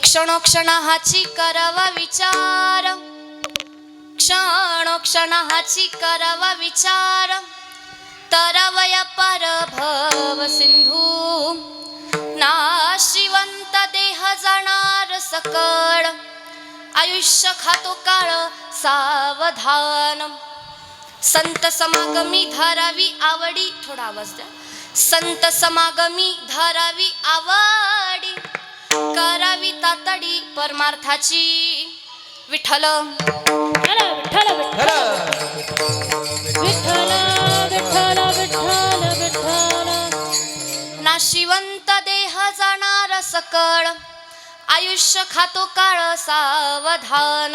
क्षणोक्षणाची करावा विचार, क्षणोक्षणाची करावा विचार, तरवया पार भव सिंधू, नाशिवंत देह जाणार सकळ, आयुष्य खातो काळ सावधान, संत समागमी धारावी आवडी, थोडा आवाज द्या, संत समागमी धारावी आवडी, करावी तातडी परमार्थाची, विठ्ठल विठ्ठल विठ्ठल विठ्ठल विठ्ठल विठ्ठल विठ्ठल, नाशिवंत देह जाणार सकळ, आयुष्य खातो काळ सावधान,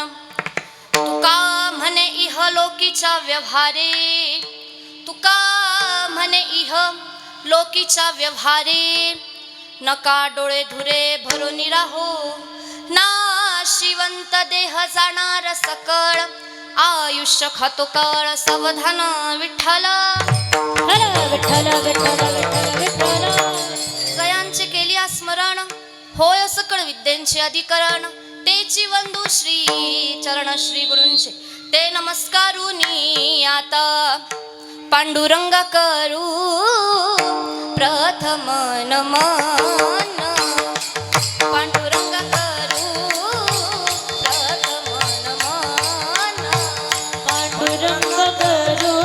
तुका म्हणे इह लोकीच्या व्यवहारे, तुका म्हणे इह लोकीच्या व्यवहारे, नका डोळे धुरे भरून राहो, नाशिवंत देह जाणार सकळ, आयुष्य खातो काळ सावधान, विठ्ठल विठ्ठल विठ्ठल विठ्ठल विठ्ठल, जयांचे केली स्मरण, होय सकळ विद्यांचे अधिकरण, तेची वंदू श्री चरण श्री गुरूंचे, ते नमस्कारुनी आता पांडुरंग करू प्रथम नमन, पांडुरंग करू प्रथम नमन, पांडुरंग करू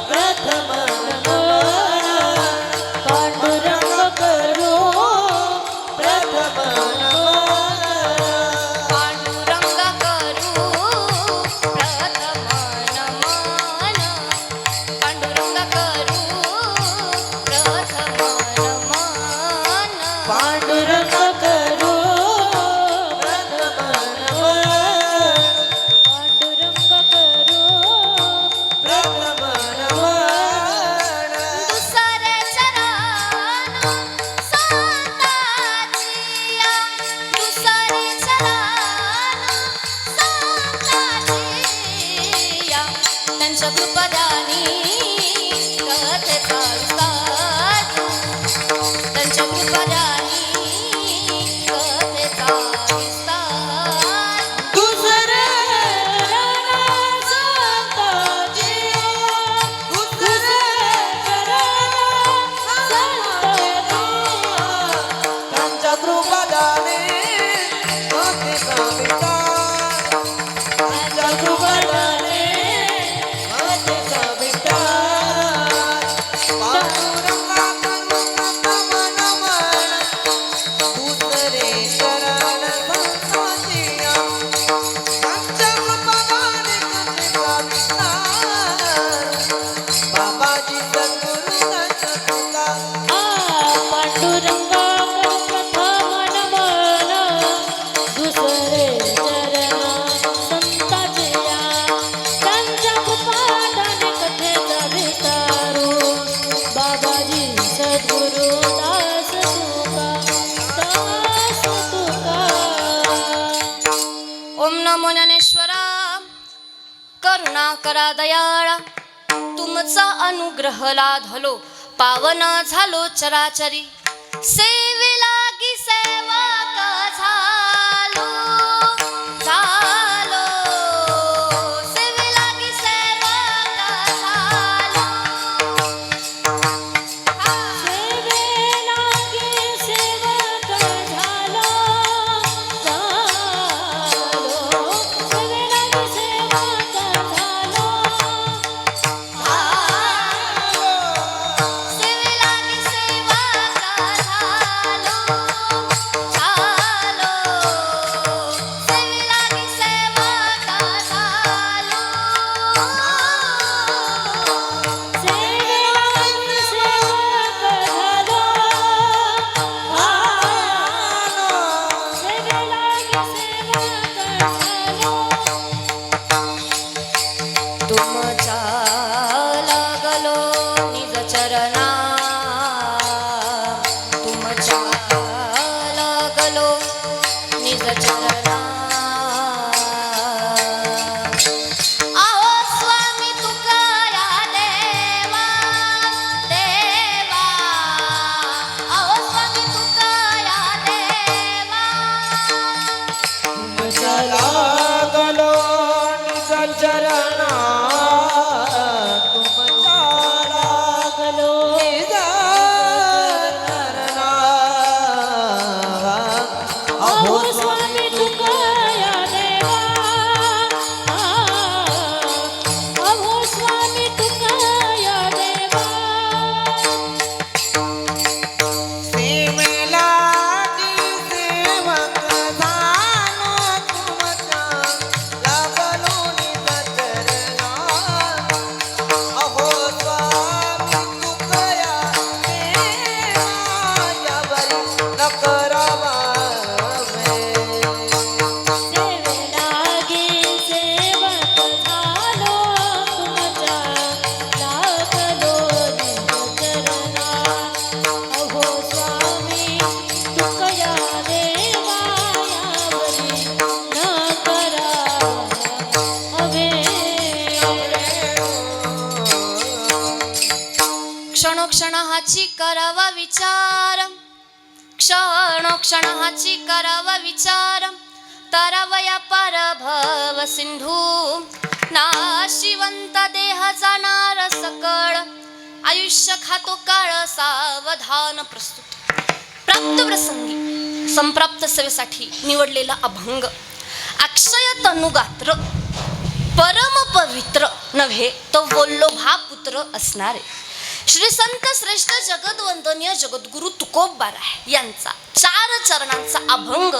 प्रथम नमन, पांडुरंग करू प्रथम नमन, पांडुरंग करू प्रथम नमन, पांडुरंग करू प्रथम नमन, पांडुरंग करू प्रथम नमन, पांडुरंग करू प्रथम नमन, दुसरे चरण संतांचिया, दुसरे चरण संतांचिया, त्यांच्या कृपादानी कथेचा विस्तार, त्यांच्या कृपादानी कथेचा विस्तार, दुसरे चरण संतांचिया, दुसरे चरण संतांचिया, त्यांच्या कृपादाने भक्तीचा विस्तार, त्यांच्या कृपादाने भक्तीचा विस्तार, पांडुरंगा करू प्रथम नमन, दुसरे चरण संतांचिया, त्यांच्या कृपादाने भक्तीचा विस्तार, बाबाजी सद्गुरु दत्त तुका, पांडुरंगा करू प्रथम नमन, दुसरे चरण संतांचिया, त्यांच्या कृपादाने कथेचा विस्तारू, बाबाजी सद्गुरु दास तुका, दास तुका. ओम नमो ज्ञानेश्वरा, करुणा करा दयाळा, तुमचा अनुग्रह लाधलो, पावन झालो चराचरी, सेवे लागी सेवक झालो, झालो, सेवे लागी सेवक झालो, सेवे लागी सेवक झालो, झालो, सेवे लागी सेवक झालो, सेवे लागी सेवक झालो, क्षणाची करावा विचार तरवया परभव सिंधू नाशिवंत देह जाणार सकळ आयुष्य खातो काळ सावधान प्रस्तुत प्राप्त प्रसंगी संप्राप्त सेवेसाठी निवडलेला अभंग अक्षय तनुगात्र परम पवित्र नव्हे तो वल्लभा पुत्र असणारे श्री संत श्रेष्ठ जगदवंदनीय जगद्गुरु तुकोबाराय यांचा 4 चरणांचा अभंग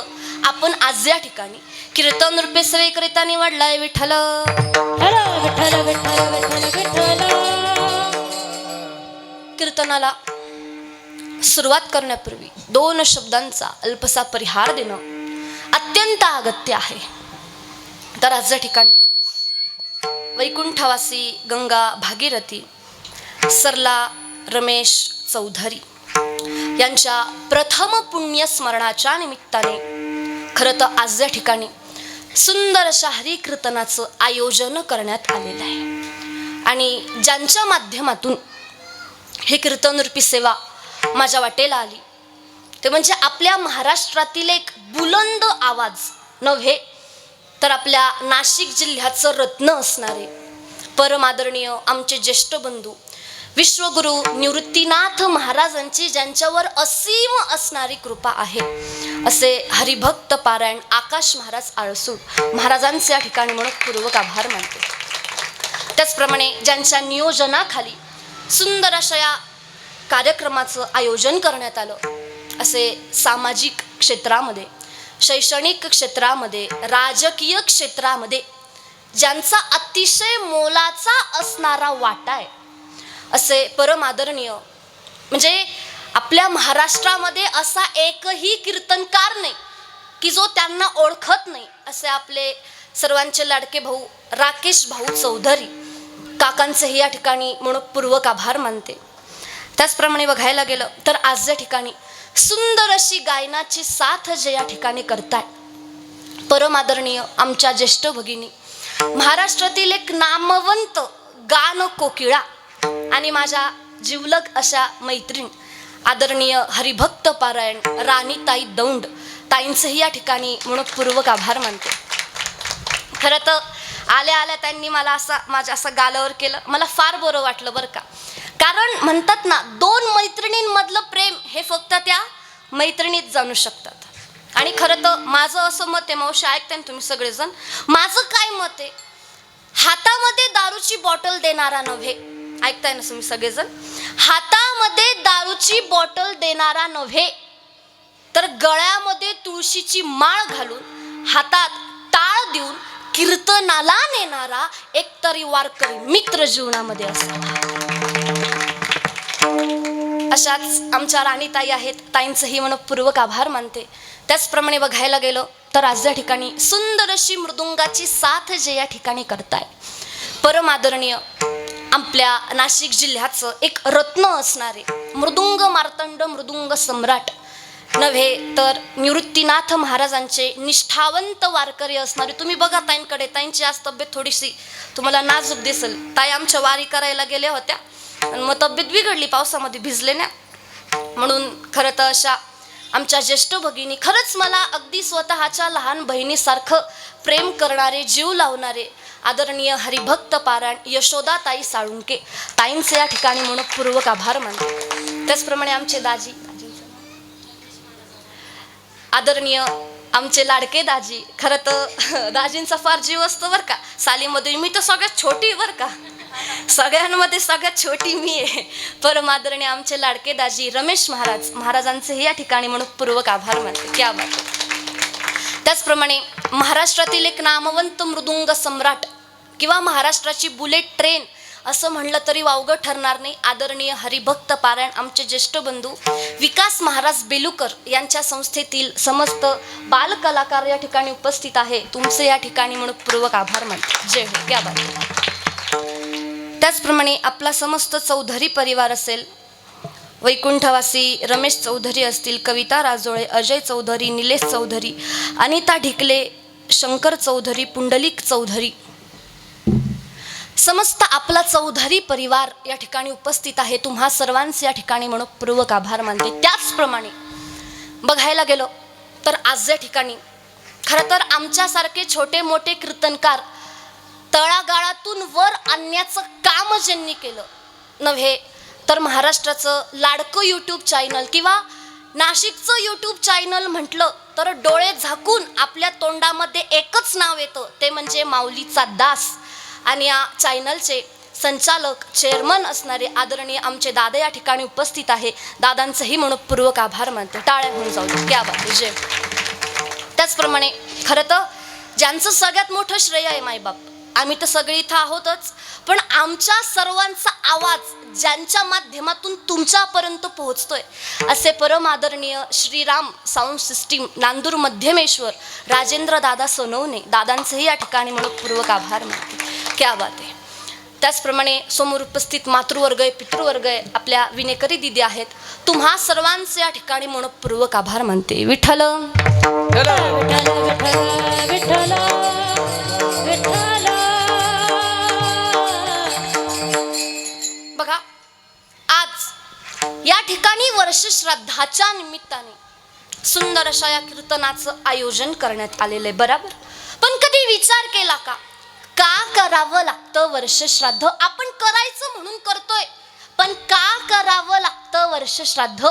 आपण आज या ठिकाणी कीर्तन रूपे सेवेकरिता निवडलाय. विठ्ठल विठ्ठल विठ्ठल विठ्ठल विठ्ठल. कीर्तनाला सुरुवात करण्यापूर्वी 2 शब्दांचा अल्पसा परिहार देणं अत्यंत अगत्य आहे. तर आज या ठिकाणी वैकुंठवासी गंगा भागीरथी सरला रमेश चौधरी यांच्या प्रथम पुण्य स्मरणाच्या निमित्ताने खरं तर आज या ठिकाणी सुंदर अशा हरिकीर्तनाचं आयोजन करण्यात आलेलं आहे आणि ज्यांच्या माध्यमातून हे कीर्तनरूपी सेवा माझ्या वाटेला आली ते म्हणजे आपल्या महाराष्ट्रातील एक बुलंद आवाज नव्हे तर आपल्या नाशिक जिल्ह्याचं रत्न असणारे परमादरणीय आमचे ज्येष्ठ बंधू विश्वगुरु निवृत्तीनाथ महाराजांची ज्यांच्यावर असीम असणारी कृपा आहे असे हरिभक्त पारायण आकाश महाराज आळसूळ महाराजांचे या ठिकाणी मनपूर्वक आभार मानते. त्याचप्रमाणे ज्यांच्या नियोजनाखाली सुंदर अशा या कार्यक्रमाचं आयोजन करण्यात आलं असे सामाजिक क्षेत्रामध्ये शैक्षणिक क्षेत्रामध्ये राजकीय क्षेत्रामध्ये ज्यांचा अतिशय मोलाचा असणारा वाटा आहे असे परम आदरणीय म्हणजे आपल्या महाराष्ट्रामध्ये असा एकही कीर्तनकार नाही की जो त्यांना ओळखत नाही असे आपले सर्वांचे लाडके भाऊ राकेश भाऊ चौधरी काकांचेही या ठिकाणी मनपूर्वक आभार मानते. त्याचप्रमाणे बघायला गेलं तर आज या ठिकाणी सुंदर अशी गायनाची साथ जे या ठिकाणी करताय परम आदरणीय आमच्या ज्येष्ठ भगिनी महाराष्ट्रातील एक नामवंत गान कोकिळा आणि माझ्या जिवलग अशा मैत्रीण आदरणीय हरिभक्त पारायण राणीताई दौंड ताईंचेही या ठिकाणी मनपूर्वक आभार मानते. खरं तर आल्या आल्या त्यांनी मला माझ्या असं गालावर केलं मला फार बरं वाटलं बरं का. कारण म्हणतात ना 2 मैत्रिणींमधलं प्रेम हे फक्त त्या मैत्रिणीत जाणू शकतात. आणि खरं तर माझं असं मत आहे मावशी ऐकताय ना तुम्ही सगळेजण माझं काय मत आहे हातामध्ये दारूची बॉटल देणारा नव्हे ऐकताय ना तुम्ही सगळेजण हातामध्ये दारूची बॉटल देणारा नव्हे तर गळ्यामध्ये तुळशीची माळ घालून हातात टाळ देऊन कीर्तनाला नेणारा एकतरी वारकरी मित्र जीवनामध्ये असावा. अशाच आमच्या राणीताई आहेत ताईंचंही मनपूर्वक आभार मानते. त्याचप्रमाणे बघायला गेलं तर आज या ठिकाणी सुंदर अशी मृदुंगाची साथ जे या ठिकाणी करताय परम आदरणीय आपल्या नाशिक जिल्ह्याचं एक रत्न असणारे मृदुंग मार्तंड मृदुंग सम्राट नव्हे तर निवृत्तीनाथ महाराजांचे निष्ठावंत वारकरी असणारे. तुम्ही बघा ताईंकडे ताईंची आज तब्येत थोडीशी तुम्हाला नाजूक दिसेल. ताई आमच्या वारी करायला गेल्या होत्या आणि मग तब्येत बिघडली पावसामध्ये भिजले ना म्हणून खरं तर अशा आमच्या ज्येष्ठ भगिनी खरंच मला अगदी स्वतःच्या लहान बहिणीसारखं प्रेम करणारे जीव लावणारे आदरणीय हरिभक्त पारायण यशोदाताई साळुंके ताईंचे या ठिकाणी मनपूर्वक आभार मानते. त्याचप्रमाणे आमचे दाजी आदरणीय आमचे लाडके दाजी खरं तर दाजींचा फार जीव असतो बरं का. सालीमध्ये मी तर सगळ्यात छोटी बरं का सगळ्यांमध्ये सगळ्यात छोटी मी आहे. परम आदरणीय आमचे लाडके दाजी रमेश महाराजांचे या ठिकाणी मनपूर्वक आभार मानते. क्या बात. त्याचप्रमाणे महाराष्ट्रातील एक नामवंत मृदुंग सम्राट किंवा महाराष्ट्राची बुलेट ट्रेन असं म्हणलं तरी वावगं ठरणार नाही आदरणीय हरिभक्त पारायण आमचे ज्येष्ठ बंधू विकास महाराज बेलुकर यांच्या संस्थेतील समस्त बाल कलाकार या ठिकाणी उपस्थित आहे. तुमचे या ठिकाणी मनपूर्वक आभार मानते. जय हो. क्या बात. त्याचप्रमाणे आपला समस्त चौधरी परिवार असेल वैकुंठवासी रमेश चौधरी असतील कविता राजोळे अजय चौधरी निलेश चौधरी अनिता ढिकले शंकर चौधरी पुंडलिक चौधरी समस्त आपला चौधरी परिवार या ठिकाणी उपस्थित आहे. तुम्हा सर्वांचे या ठिकाणी मनपूर्वक आभार मानते. त्याचप्रमाणे बघायला गेलो तर आज या ठिकाणी खरं तर आमच्यासारखे छोटे मोठे कीर्तनकार तळागाळातून वर आणण्याचं काम ज्यांनी केलं नव्हे तर महाराष्ट्राचं लाडकं यूट्यूब चॅनल किंवा नाशिकचं यूट्यूब चॅनल म्हटलं तर डोळे झाकून आपल्या तोंडामध्ये एकच नाव येतं, ते म्हणजे माऊलीचा दास. आणि या चॅनलचे संचालक चेअरमन असणारे आदरणीय आमचे दादा या ठिकाणी उपस्थित आहे. दादांचंही मनपूर्वक आभार मानते. टाळ्या होऊन जाऊ दे. क्या बात आहे. जय. त्याचप्रमाणे खरं तर ज्यांचं सगळ्यात मोठं श्रेय आहे मायबाप, आम्ही तर सगळे इथं आहोतच, पण आमच्या सर्वांचा आवाज ज्यांच्या माध्यमातून तुमच्यापर्यंत पोहोचतोय असे परम आदरणीय श्रीराम साऊंड सिस्टीम नांदूर मध्यमेश्वर राजेंद्र दादा सोनवणे, दादांचंही या ठिकाणी मनपूर्वक आभार मानते. क्या बात आहे. त्याचप्रमाणे समोर उपस्थित मातृवर्ग आहे, पितृवर्ग आहे, आपल्या विनेकरी दिदी आहेत. तुम्हा सर्वांचे या ठिकाणी मनपूर्वक आभार मानते. विठ्ठल विठ्ठल विठ्ठल विठ्ठल विठ्ठल. बघा, आज या ठिकाणी वर्ष श्राद्धाच्या निमित्ताने सुंदर अशा या कीर्तनाचं आयोजन करण्यात आलेलं आहे. बरोबर, पण कधी विचार केला का करावं लागतं वर्ष श्राद्ध? आपण करायचं म्हणून करतोय, पण का करावं लागतं वर्ष श्राद्ध?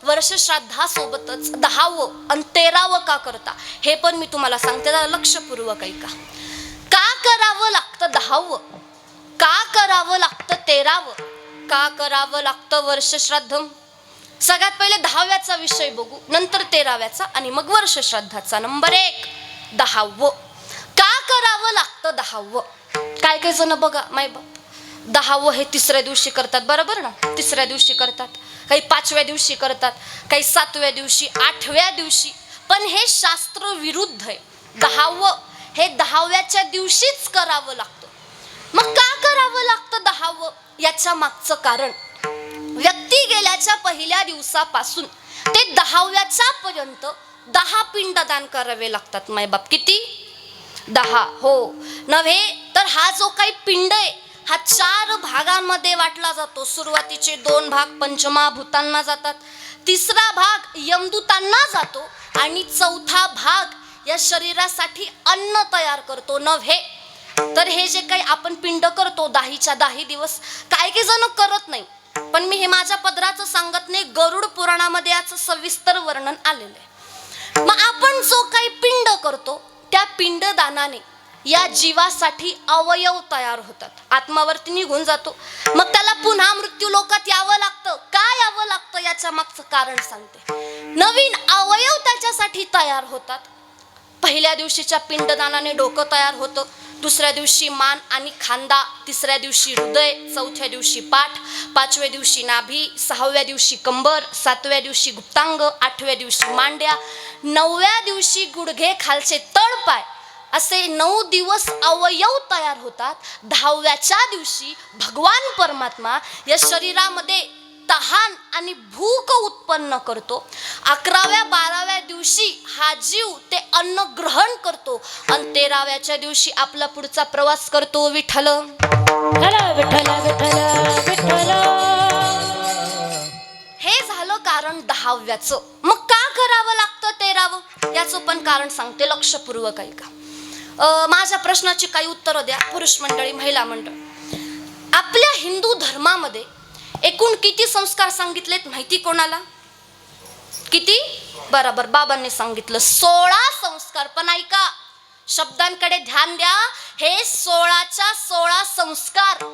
वर्ष श्राद्धासोबतच 10वं आणि 13वं का करता हे पण मी तुम्हाला सांगते. जरा लक्षपूर्वक ऐका. का करावं लागतं 10वं? का करावं लागतं 13वं? का करावं लागतं वर्ष श्राद्ध? सगळ्यात पहिले 10व्याचा विषय बघू, नंतर 13व्याचा आणि मग वर्ष श्राद्धाचा. नंबर 1, 10वं. का करावं लागतं 10वं? काय काय जण बघा मायबाप 10वं हे 3ऱ्या दिवशी करतात. बरोबर ना? 3ऱ्या दिवशी करतात, काही 5व्या दिवशी करतात, काही 7व्या दिवशी, 8व्या दिवशी. पण हे शास्त्र विरुद्ध आहे. 10वं हे 10व्याच्या दिवशीच करावं लागतं. मग का करावं लागतं 10वं? याच्या मागचं कारण, व्यक्ती गेल्याच्या पहिल्या दिवसापासून ते 10व्याच्या पर्यंत 10 पिंडदान करावे लागतात मायबाप. किती? 10. हो नव्हे तर हा जो काही पिंड आहे हा 4 भागांमध्ये वाटला जातो. सुरुवातीचे 2 भाग पंचमहाभूतांना जातात, 3रा भाग यमदूतांना जातो आणि 4था भाग या शरीरासाठी अन्न तयार करतो. नव्हे तर हे जे काही आपण पिंड करतो 10च्या 10 दिवस, काही काही जण करत नाही, पण मी हे माझ्या पदराचं सांगत नाही, गरुड पुराणामध्ये याचं सविस्तर वर्णन आलेलं आहे. मग आपण जो काही पिंड करतो त्या पिंडदानाने या जीवासाठी अवयव तयार होतात. आत्मावरती निघून जातो, मग त्याला पुन्हा मृत्यू लोकात यावं लागतं. का यावं लागतं याच्या मागचं कारण सांगते. नवीन अवयव त्याच्यासाठी तयार होतात. पहिल्या दिवशीच्या पिंडदानाने डोकं तयार होतं, 2ऱ्या दिवशी मान आणि खांदा, 3ऱ्या दिवशी हृदय, 4थ्या दिवशी पाठ, 5व्या दिवशी नाभी, 6व्या दिवशी कंबर, 7व्या दिवशी गुप्तांग, 8व्या दिवशी मांड्या, 9व्या दिवशी गुडघे खालचे तळपाय, असे 9 दिवस अवयव तयार होतात. 10व्याच्या दिवशी भगवान परमात्मा या शरीरामध्ये तहान आणि भूक उत्पन्न करतो. 11व्या 12व्या दिवशी हा जीव ते अन्न ग्रहण करतो आणि 13व्याच्या दिवशी आपला पुढचा प्रवास करतो. विठ्ठल विठ्ठल विठ्ठल विठ्ठल. हे झालं कारण 10व्याचं. मग का करावं लागतं 13वं याचं पण कारण सांगते. लक्षपूर्वक ऐका. माझ्या प्रश्नाची काही उत्तरं द्या पुरुष मंडळी, महिला मंडळ. आपल्या हिंदू धर्मामध्ये एकूण किती संस्कार सांगितलेत माहिती कोणाला? किती? बरोबर, बाबांनी सांगितलं 16 संस्कार. पण ऐका, शब्दांकडे ध्यान द्या. हे 16च्या 16 संस्कार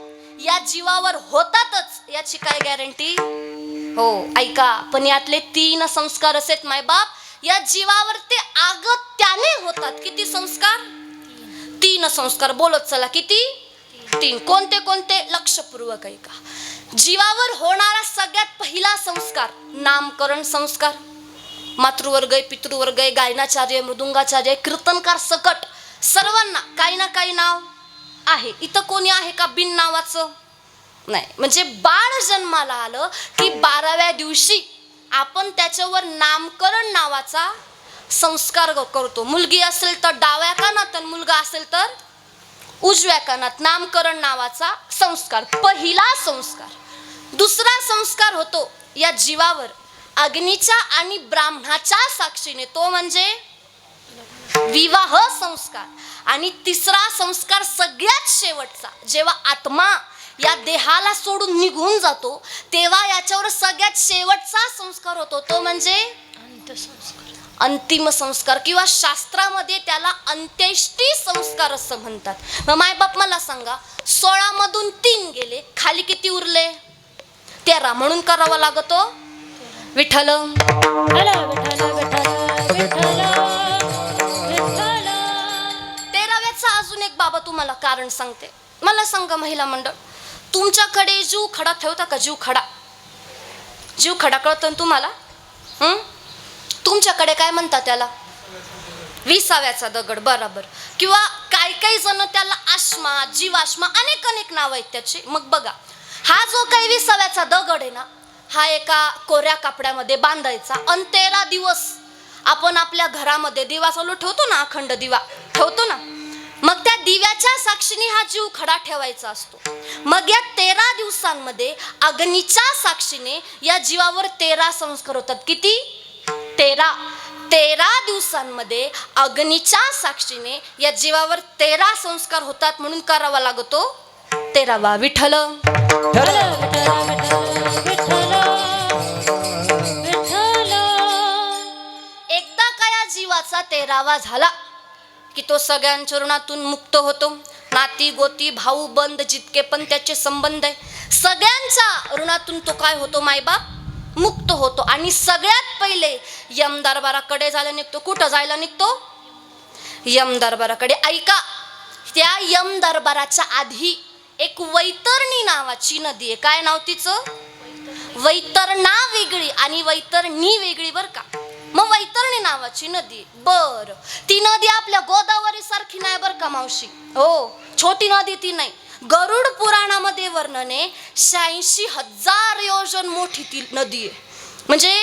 या जीवावर होतातच याची काय गॅरंटी? हो ऐका, पण यातले 3 संस्कार असेत मायबाप या जीवावर ते अगत्याने होतात. किती संस्कार? 3 संस्कार. बोलत चला, किती? 3. कोणते कोणते? लक्षपूर्वक ऐका. जीवावर होणारा सगळ्यात पहिला संस्कार नामकरण संस्कार. मातृवर्ग आहे, पितृवर्ग आहे, गायनाचार्य, मृदुंगाचार्य, कीर्तनकार सकट सर्वांना काही ना काही नाव आहे. इथं कोणी आहे का बिन नावाचं? नाही. म्हणजे बाळ जन्माला आलं की 12व्या दिवशी आपण त्याच्यावर नामकरण नावाचा संस्कार करतो. मुलगी असेल तर डाव्या कानात आणि मुलगा असेल तर उजव्या कानात नामकरण नावाचा संस्कार, पहिला संस्कार. 2रा संस्कार होतो या जीवावर अग्नीच्या आणि ब्राह्मणाच्या साक्षीने, तो म्हणजे विवाह संस्कार. आणि तिसरा संस्कार सगळ्यात शेवटचा, जेव्हा आत्मा या देहाला सोडून निघून जातो तेव्हा याच्यावर सगळ्यात शेवटचा संस्कार होतो, तो म्हणजे अंतिम संस्कार, किंवा शास्त्रामध्ये त्याला अंत्येष्टी संस्कार असं म्हणतात. मग मायबाप मला सांगा, 16 मधून 3 गेले, खाली किती उरले? 13. म्हणून करावा लागतो विठ्ठल. विठ्ठल विठ्ठल विठ्ठल विठ्ठल विठ्ठल. 13व्याचा अजून एक बाबा तुम्हाला कारण सांगते. मला सांगा महिला मंडळ, तुमच्याकडे जीव खडा ठेवता का? जीव खडा, जीव खडा कळतो ना तुम्हाला? तुमच्याकडे काय म्हणतात त्याला? 20व्याचा दगड, बरोबर. किंवा काही जण त्याला आश्मा, जीवाश्मा, अनेक अनेक नाव आहेत त्याचे. मग बघा, हा जो काही 20व्याचा दगड आहे ना, हा एका कोऱ्या कापड्यामध्ये बांधायचा आणि 13 दिवस आपण आपल्या घरामध्ये दिवा चालू ठेवतो ना, अखंड दिवा ठेवतो ना, मग त्या दिव्याच्या साक्षीने हा जीव खडा ठेवायचा असतो. मग या 13 दिवसांमध्ये अग्नीच्या साक्षीने या जीवावर 13 संस्कार होतात. किती? 13 दिवसांमध्ये अग्नीच्या साक्षीने या जीवावर 13 संस्कार होतात. म्हणून करावा लागतो 13वा विठ्ठल. विठ्ठल विठ्ठल विठ्ठल विठ्ठल. एकदा का या जीवाचा 13वा झाला की तो सगळ्यांच्या ऋणातून मुक्त होतो. नाती गोती भाऊ बंद जितके पण त्याचे संबंध आहे, सगळ्यांच्या ऋणातून तो काय होतो? मायबाप मुक्त होतो. आणि सगळ्यात पहिले यम दरबाराकडे जायला निघतो. कुठं जायला निघतो? यम दरबाराकडे. ऐका, त्या यम दरबाराच्या आधी एक वैतरणी नावाची नदी आहे. काय नाव तिचं? वैतरणा वेगळी आणि वैतरणी वेगळी, बर का. मग वैतरणी नावाची नदी, बर, ती नदी आपल्या गोदावरी सारखी नाही बर का मावशी. हो, छोटी नदी ती नाही. गरुड पुराणामध्ये वर्णन आहे, 86,000 योजन मोठी ती नदी आहे. म्हणजे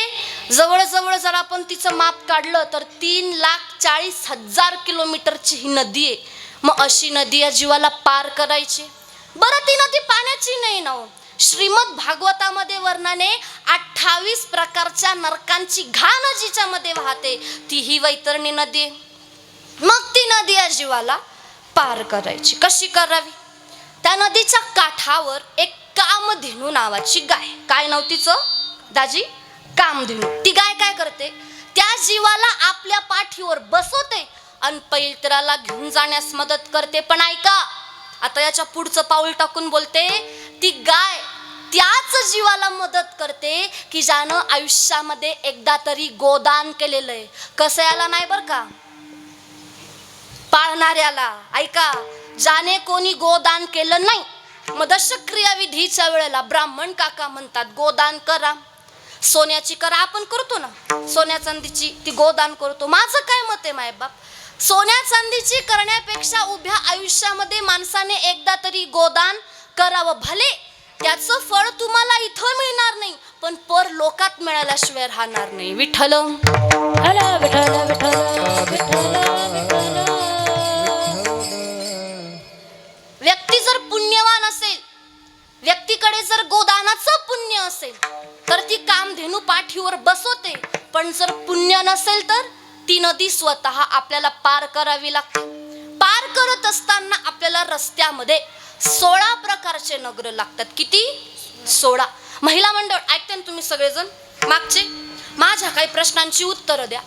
जवळजवळ जर आपण तिचं माप काढलं तर 3,40,000 किलोमीटरची ही नदी आहे. मग अशी नदी या जीवाला पार करायची. बरं, ती नदी पाण्याची नाही ना. श्रीमद भागवतामध्ये वर्णने 28 प्रकारच्या नरकांची घाण जिच्यामध्ये वाहते, ती ही वैतरणी नदी आहे. मग ती नदी या जीवाला पार करायची. कशी करावी? त्या नदीच्या काठावर एक कामधेनू नावाची गाय. काय नाव तिचं दाजी? कामधेनू. ती गाय काय करते? त्या जीवाला आपल्या पाठीवर बसवते आणि पैलत्राला घेऊन जाण्यास मदत करते. पण ऐका, आता याच्या पुढचं पाऊल टाकून बोलते, ती गाय त्याच जीवाला मदत करते की ज्यानं आयुष्यामध्ये एकदा तरी गोदान केलेलं आहे. कसं याला नाही बर का, पाळणाऱ्याला. ऐका, ज्याने कोणी गोदान केलं नाही, मग दशक्रिया विधीच्या वेळेला ब्राह्मण काका म्हणतात गोदान करा. सोन्याची करा, आपण करतो ना, सोन्या चांदीची ती गोदान करतो. माझं काय मत आहे मायबाप, सोन्या चांदीची करण्यापेक्षा उभ्या आयुष्यामध्ये माणसाने एकदा तरी गोदान करावं. भले त्याचं फळ तुम्हाला इथं मिळणार नाही, पण पर लोकात मिळाल्याशिवाय राहणार नाही. विठ्ठल विठ्ठल विठ्ठल विठ्ठल विठ्ठल. व्यक्ती जर पुण्यवान असेल, व्यक्तीकडे जर गोदानाचं पुण्य असेल तर ती कामधेनू पाठीवर बसवते. पण जर पुण्य नसेल तर ती नदी स्वतः आपल्याला पार करावी लागते. पार करत असताना आपल्याला रस्त्यामध्ये 16 प्रकारचे नगर लागतात. किती? 16. महिला मंडळ ऐकते ना तुम्ही सगळेजण? मागचे माझ्या काही प्रश्नांची उत्तरं द्या.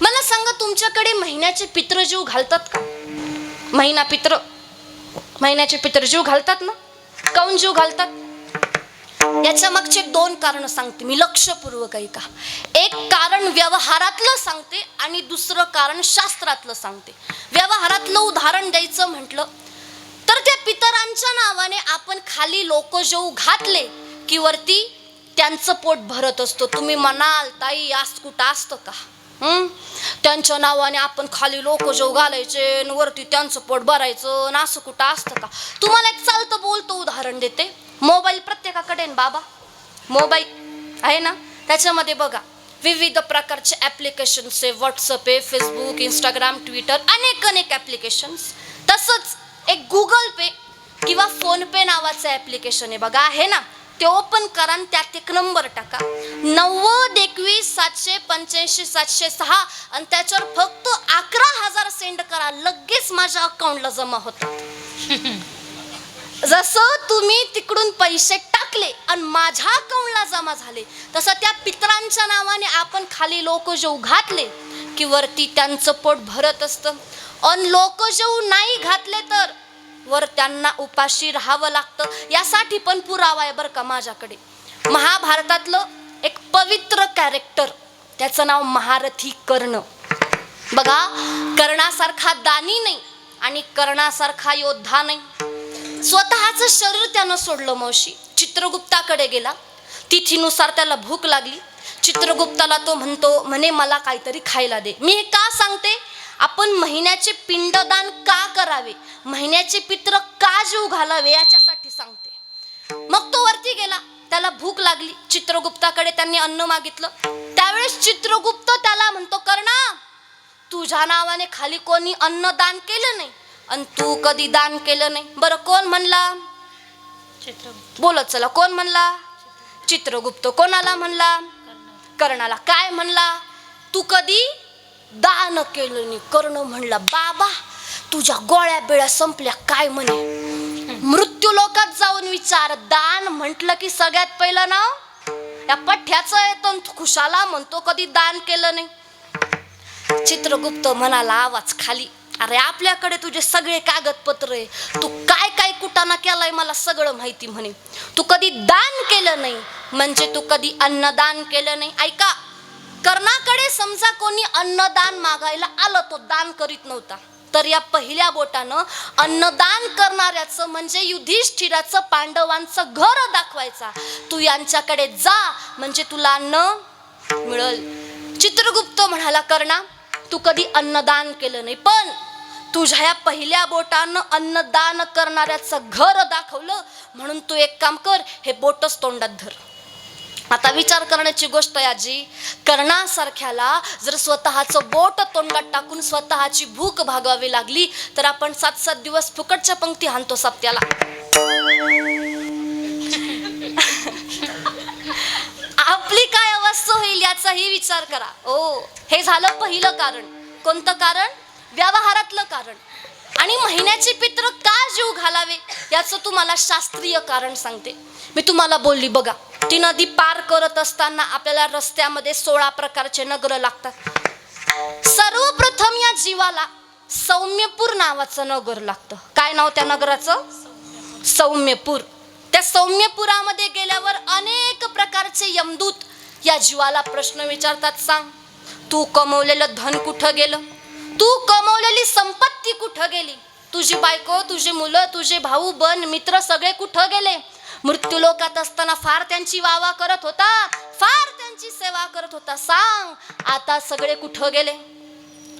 मला सांगा, तुमच्याकडे महिन्याचे पित्र जीव घालतात का? महिन्याचे पित्र जीव घालतात ना? काऊन जीव घालतात? याच्या मागचे 2 कारण सांगते मी, लक्षपूर्वक ऐका. एक कारण व्यवहारातलं सांगते आणि दुसरं कारण शास्त्रातलं सांगते. व्यवहारातलं उदाहरण द्यायचं म्हटलं तर त्या पितरांच्या नावाने आपण खाली लोक जेऊ घातले की वरती त्यांचं पोट भरत असतो. तुम्ही म्हणाल ताई आज कुठं असतं का? त्यांच्या नावाने आपण खाली लोक जेऊ घालायचे, वरती त्यांचं पोट भरायचं, ना असं कुठं असतं का? तुम्हाला एक चालतं बोलतं उदाहरण देते. मोबाईल प्रत्येकाकडे ना बाबा, मोबाईल आहे ना, त्याच्यामध्ये बघा विविध प्रकारचे ॲप्लिकेशन्स आहे. व्हॉट्सअप आहे, फेसबुक, इंस्टाग्राम, ट्विटर, अनेक ॲप्लिकेशन्स. तसंच एक गुगल पे किंवा फोन पे नावाचं ॲप्लिकेशन आहे बघा, आहे ना. तो पण करा आणि त्यात एक नंबर टाका 90 21 785 706 आणि त्याच्यावर फक्त 11,000 सेंड करा. लगेच माझ्या अकाउंटला जमा होतात. जसं तुम्ही तिकडून पैसे टाकले आणि माझ्या अकाउंटला जमा झाले तसं त्या पितरांच्या नावाने आपण खाली लोक जेव घातले की वरती त्यांचं पोट भरत असतं. आणि लोक जेव नाही घातले तर वर त्यांना उपाशी राहावं लागतं. यासाठी पण पुरावा आहे बरं का माझ्याकडे. महाभारतातलं एक पवित्र कॅरेक्टर, त्याचं नाव महारथी कर्ण. बघा, कर्णासारखा दानी नाही आणि कर्णासारखा योद्धा नाही. स्वतःचं शरीर त्यानं सोडलं मावशी. चित्रगुप्ताकडे गेला. तिथीनुसार त्याला भूक लागली. चित्रगुप्ताला तो म्हणे मला काहीतरी खायला दे. मी हे का सांगते, आपण महिन्याचे पिंडदान का करावे, महिन्याचे पित्र का जीव घालावे याच्यासाठी सांगते. मग तो वरती गेला. त्याला भूक लागली. चित्रगुप्ताकडे त्यांनी अन्न मागितलं. त्यावेळेस चित्रगुप्त त्याला म्हणतो, कर्णा, तुझ्या नावाने खाली कोणी अन्न दान केलं नाही आणि तू कधी दान केलं नाही. बरं कोण म्हणला? बोलत चला, कोण म्हणला? चित्रगुप्त. कोणाला म्हणला? कर्णाला. काय म्हणला? तू कधी दान केलं नाही. कर्ण म्हणला, बाबा तुझ्या गोळ्या बिळ्या संपल्या काय म्हणे. मृत्यू लोकात जाऊन विचार, दान म्हटलं की सगळ्यात पहिलं नाव या पठ्याचं येतं. खुशाला म्हणतो कधी दान केलं नाही. चित्रगुप्त म्हणाला आवाज खाली, अरे आपल्याकडे तुझे सगळे कागदपत्र आहे, तू काय काय कुटाणा केलाय मला सगळं माहिती म्हणे. तू कधी दान केलं नाही म्हणजे तू कधी अन्नदान केलं नाही. ऐका, कर्णाकडे समजा कोणी अन्नदान मागायला आलं, तो दान करीत नव्हता, तर या पहिल्या बोटानं अन्नदान करणाऱ्याचं म्हणजे युधिष्ठिराचं पांडवांचं घर दाखवायचा. तू यांच्याकडे जा म्हणजे तुला अन्न मिळेल. चित्रगुप्त म्हणाला, कर्णा तू कधी अन्नदान केलं नाही, पण तुझ्या या पहिल्या बोटानं अन्नदान करणाऱ्याचं घर दाखवलं म्हणून तू एक काम कर, हे बोटच तोंडात धर. आता विचार करण्याची गोष्ट आहे आजी, कर्णासारख्याला जर स्वतःचं बोट तोंडात टाकून स्वतःची भूक भागवावी लागली तर आपण 7-7 दिवस फुकटच्या पंक्ती हाणतो सप्त्याला. आपली काय अवस्था होईल याचाही विचार करा. ओ, हे झालं पहिलं कारण. कोणतं कारण? व्यवहारातलं कारण. आणि महिन्याचे पित्र का जीव घालावे याचं तुम्हाला शास्त्रीय कारण सांगते. मी तुम्हाला बोलली बघा, ती नदी पार करत असताना आपल्याला रस्त्यामध्ये 16 प्रकारचे नगर लागतात. सर्वप्रथम या जीवाला सौम्यपूर नावाचं नगर लागतं. काय नाव त्या नगराचं? सौम्यपूर. त्या सौम्यपुरामध्ये गेल्यावर अनेक प्रकारचे यमदूत या जीवाला प्रश्न विचारतात. सांग, तू कमवलेलं धन कुठं गेलं? तू कमवलेली संपत्ती कुठं गेली? तुझी बायको, तुझी मुलं, तुझे भाऊ बन मित्र सगळे कुठं गेले? मृत्यू लोकात असताना फार त्यांची वावा करत होता, फार त्यांची सेवा करत होता. सांग आता सगळे कुठं गेले?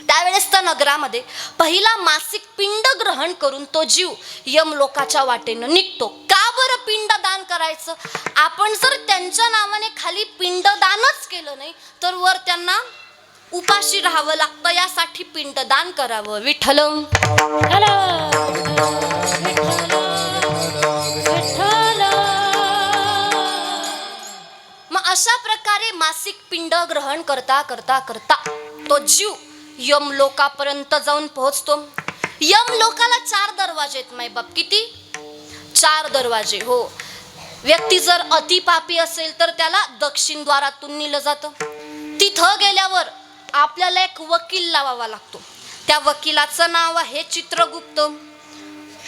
त्यावेळेस त्या नगरामध्ये पहिला मासिक पिंड ग्रहण करून तो जीव यम लोकाच्या वाटेनं निघतो. का बरं पिंडदान करायचं? आपण जर त्यांच्या नावाने खाली पिंडदानच केलं नाही तर वर त्यांना उपाशी राहावं लागतं. यासाठी पिंडदान करावं. विठ्ठल मग अशा प्रकारे मासिक पिंड ग्रहण करता करता करता तो जीव यम लोकापर्यंत जाऊन पोहोचतो. यम लोकाला 4 दरवाजे आहेत माय बाप. किती? 4 दरवाजे. हो, व्यक्ती जर अतिपापी असेल तर त्याला दक्षिण द्वारातून नेलं जातं. तिथं गेल्यावर आपल्याला एक वकील लावावा लागतो. त्या वकिलाचं नाव आहे चित्रगुप्त.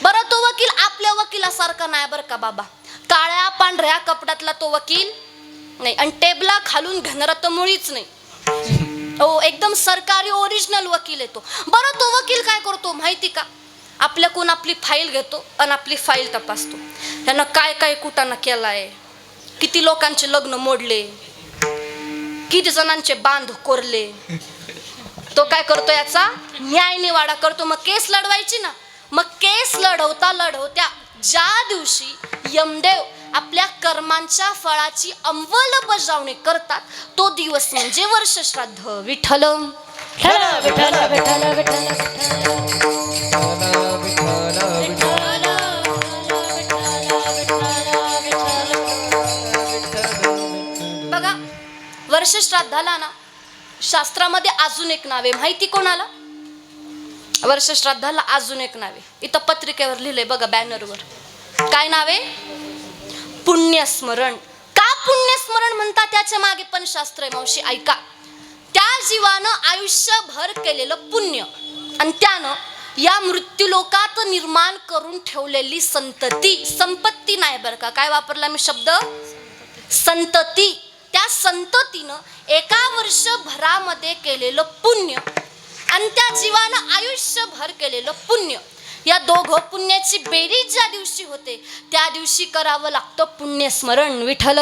बरं, तो वकील आपल्या वकिलासारखा नाही बरं का बाबा. काळ्या पांढऱ्या कपड्यातला तो वकील नाही आणि टेबला खालून घेणारा तर मुळीच नाही. हो, एकदम सरकारी ओरिजिनल वकील आहे तो. बरं, तो वकील काय करतो माहिती का? आपल्याकडून आपली फाईल घेतो आणि आपली फाईल तपासतो. त्यानं काय काय कुटाणा केलाय, किती लोकांचे लग्न मोडले, किती जणांचे बांध कोरले, तो काय करतो याचा न्याय निवाडा करतो. मग केस लढवायची ना, मग केस लढवता लढवत्या ज्या दिवशी यमदेव आपल्या कर्मांच्या फळाची अंमलबजावणी करतात तो दिवस म्हणजे वर्ष श्राद्ध. विठ्ठल विठ्ठल विठ्ठल विठ्ठल विठ्ठल श्राद्धाला ना शास्त्रामध्ये अजून एक नाव आहे, माहिती कोणाला? वर्ष श्राद्धाला अजून एक नाव आहे. इथं पत्रिकेवर लिहिलंय बघा, बॅनरवर. काय नाव आहे? पुण्यस्मरण. का पुण्यस्मरण म्हणतात त्याच्या मागे पण शास्त्र आहे मावशी, ऐका. त्या जीवानं आयुष्यभर केलेलं पुण्य आणि त्यानं या मृत्यूलोकात निर्माण करून ठेवलेली संतती, संपत्ती नाही बरं का, काय वापरला मी शब्द? संतती. त्या संततीनं एका वर्षभरामध्ये केलेलं पुण्य आणि त्या जीवानं आयुष्यभर केलेलं पुण्य, या दोघं पुण्याची बेरीज ज्या दिवशी होते त्या दिवशी करावं लागतं पुण्यस्मरण. विठ्ठल.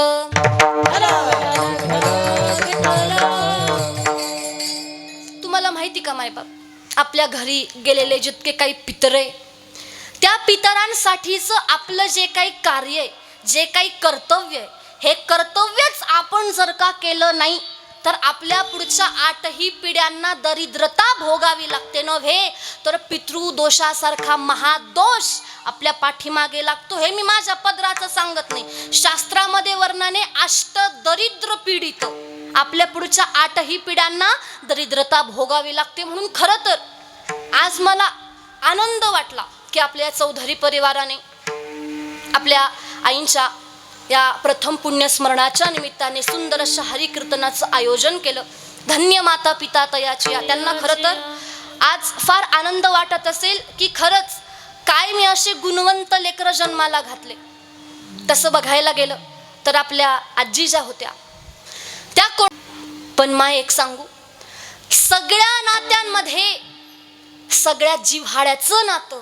तुम्हाला माहिती का मायबाप, आपल्या घरी गेलेले जितके काही पितर आहे त्या पितरांसाठीच आपलं जे काही कार्य आहे, जे काही कर्तव्य आहे, हे कर्तव्यच आपण जर का केलं नाही तर आपल्या पुढच्या 8ही पिढ्यांना दरिद्रता भोगावी लागते नव्हे तर पितृदोषासारखा महादोष आपल्या पाठीमागे लागतो. हे मी माझ्या पदराचं सांगत नाही, शास्त्रामध्ये वर्णने अष्टदरिद्र पीडित, आपल्या पुढच्या 8ही पिढ्यांना दरिद्रता भोगावी लागते. म्हणून खरं तर आज मला आनंद वाटला की आपल्या चौधरी परिवाराने आपल्या आईंच्या या प्रथम पुण्यस्मरणाच्या निमित्ताने सुंदर अशा हरिकीर्तनाचं आयोजन केलं. धन्य माता पिता तयाची. त्यांना खरं तर आज फार आनंद वाटत असेल की खरंच काय मी असे गुणवंत लेकरं जन्माला घातले. तसं बघायला गेलं तर आपल्या आजी ज्या होत्या त्या पण माय एक सांगू, सगळ्या नात्यांमध्ये सगळ्यात जिव्हाळ्याचं नातं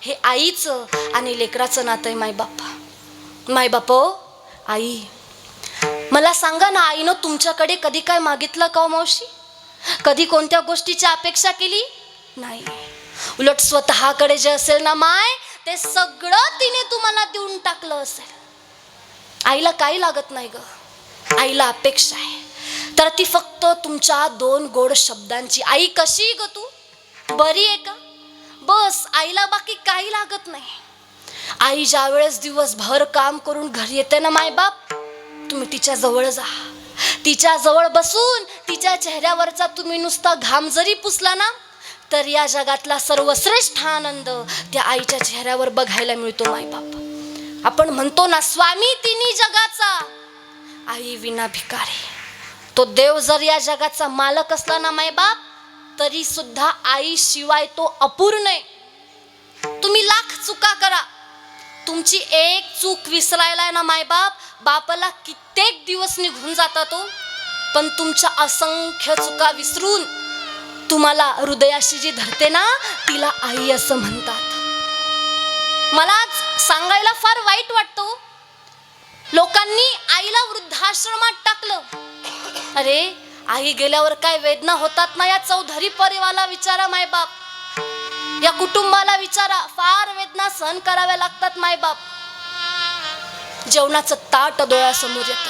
हे आईचं आणि लेकराचं नातं आहे. मायबाप आई, मला सांगा ना, आईनं तुमच्याकडे कधी काय मागितलं का मावशी? कधी कोणत्या गोष्टीची अपेक्षा केली नाही. उलट स्वतःकडे जे असेल ना माय, ते सगळं तिने तुम्हाला देऊन टाकलं असेल. आईला काही लागत नाही ग, आईला अपेक्षा आहे तर ती फक्त तुमच्या 2 गोड शब्दांची. आई कशी ग तू, बरी आहे का, बस. आईला बाकी काही लागत नाही. आई ज्या वेळेस दिवसभर काम करून घरी येते ना मायबाप, तुम्ही तिच्या जवळ जा, तिच्या जवळ बसून तिच्या चेहऱ्यावरचा तुम्ही नुसता घाम जरी पुसला ना तर या जगातला सर्वश्रेष्ठ आनंद त्या आईच्या चेहऱ्यावर बघायला मिळतो मायबाप. आपण म्हणतो ना, स्वामी तिन्ही जगाचा, आई विना भिकारी. तो देव जर या जगाचा मालक असला ना मायबाप, तरी सुद्धा आई शिवाय तो अपूर्ण आहे. तुम्ही लाख चुका करा, तुमची एक चूक विसरायला ना मायबाप बापाला कित्येक दिवस निघून जातात हो. पण तुमच्या असंख्य चुका विसरून तुम्हाला हृदयाशी जी धरते ना तिला आई असं म्हणतात. मला आज सांगायला फार वाईट वाटतं, लोकांनी आईला वृद्धाश्रमात टाकलं. अरे आई गेल्यावर काय वेदना होतात ना, या चौधरी परिवाराला विचारा मायबाप, या कुटुंबाला विचारा, फार वेदना सहन कराव्या लागतात मायबाप. जेवणाचं ताट डोळ्यासमोर येतं,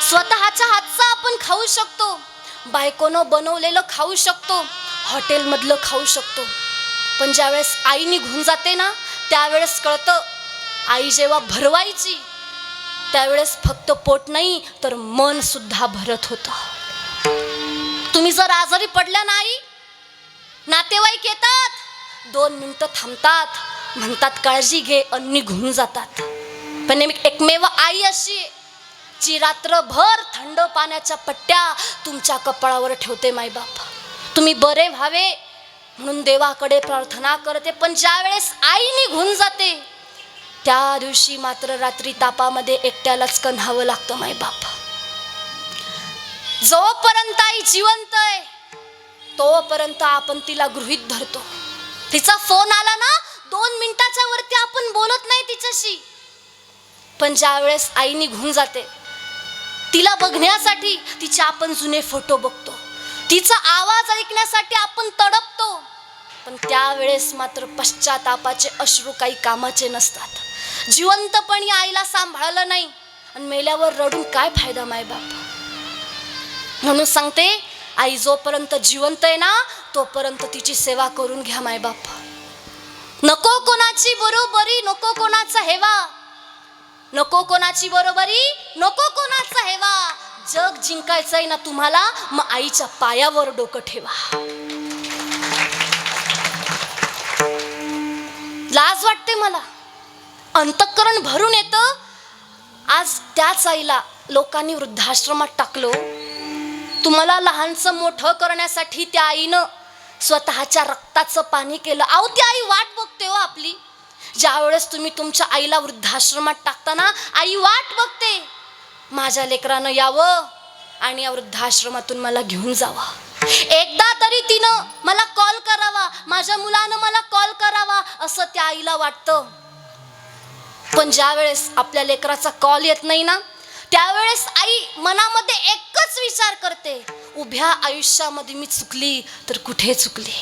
स्वतःच्या हातचं आपण खाऊ शकतो, बायकोनं बनवलेलं खाऊ शकतो, हॉटेलमधलं खाऊ शकतो, पण ज्यावेळेस आई निघून जाते ना त्यावेळेस कळतं आई जेव्हा भरवायची त्यावेळेस फक्त पोट नाही तर मन सुद्धा भरत होतं. तुम्ही जर आजारी पडल्या ना, आई नातेवाईक येतात, 2 मिनिटं थांबतात, म्हणतात काळजी घे आणि निघून जातात. पण एकमेव आई अशी जी रात्रभर थंड पाण्याच्या पट्ट्या तुमच्या कपाळावर ठेवते मायबाप. तुम्ही बरे व्हावे म्हणून देवाकडे प्रार्थना करते, पण ज्या वेळेस आई निघून जाते त्या दिवशी मात्र रात्री तापामध्ये एकट्यालाच कन्हावं लागतं मायबाप. जोपर्यंत आई जिवंत आहे तोपर्यंत आपण तिला गृहीत धरतो. तिचा फोन आला ना 2 मिनिटाच्या वरती आपण बोलत नाही तिच्याशी, पण ज्या वेळेस आई निघून जाते तिला बघण्यासाठी तिचे आपण जुने फोटो बघतो, तिचा आवाज ऐकण्यासाठी आपण तडपतो, पण त्यावेळेस मात्र पश्चातापाचे अश्रू काही कामाचे नसतात. जिवंतपणी आईला सांभाळलं नाही आणि मेल्यावर रडून काय फायदा मायबाप. म्हणून सांगते, आई जोपर्यंत जिवंत आहे ना तोपर्यंत तिची सेवा करून घ्या मायबाप. नको कोणाची बरोबरी, नको कोणाचा हेवा, नको कोणाची बरोबरी, नको कोणाचा हेवा, जग जिंकायचंय ना तुम्हाला, मग आईच्या पायावर डोकं ठेवा. लाज वाटते मला, अंतःकरण भरून येतं. आज त्याच आईला लोकांनी वृद्धाश्रमात टाकलो. तुम्हाला लहानचं मोठं करण्यासाठी त्या आईनं स्वतःच्या रक्ताचं पाणी केलं. अहो ती आई वाट बघते हो आपली. ज्या वेळेस तुम्ही तुमच्या आईला वृद्धाश्रमात टाकताना आई वाट बघते, माझ्या लेकरानं यावं आणि या वृद्धाश्रमातून मला घेऊन जावं. एकदा तरी तिनं मला कॉल करावा, माझ्या मुलानं मला कॉल करावा, असं त्या आईला वाटतं. पण ज्या वेळेस आपल्या लेकराचा कॉल येत नाही ना, त्यावेळेस आई मनामध्ये एकच विचार करते, उभ्या आयुष्यामध्ये मी चुकली तर कुठे चुकली.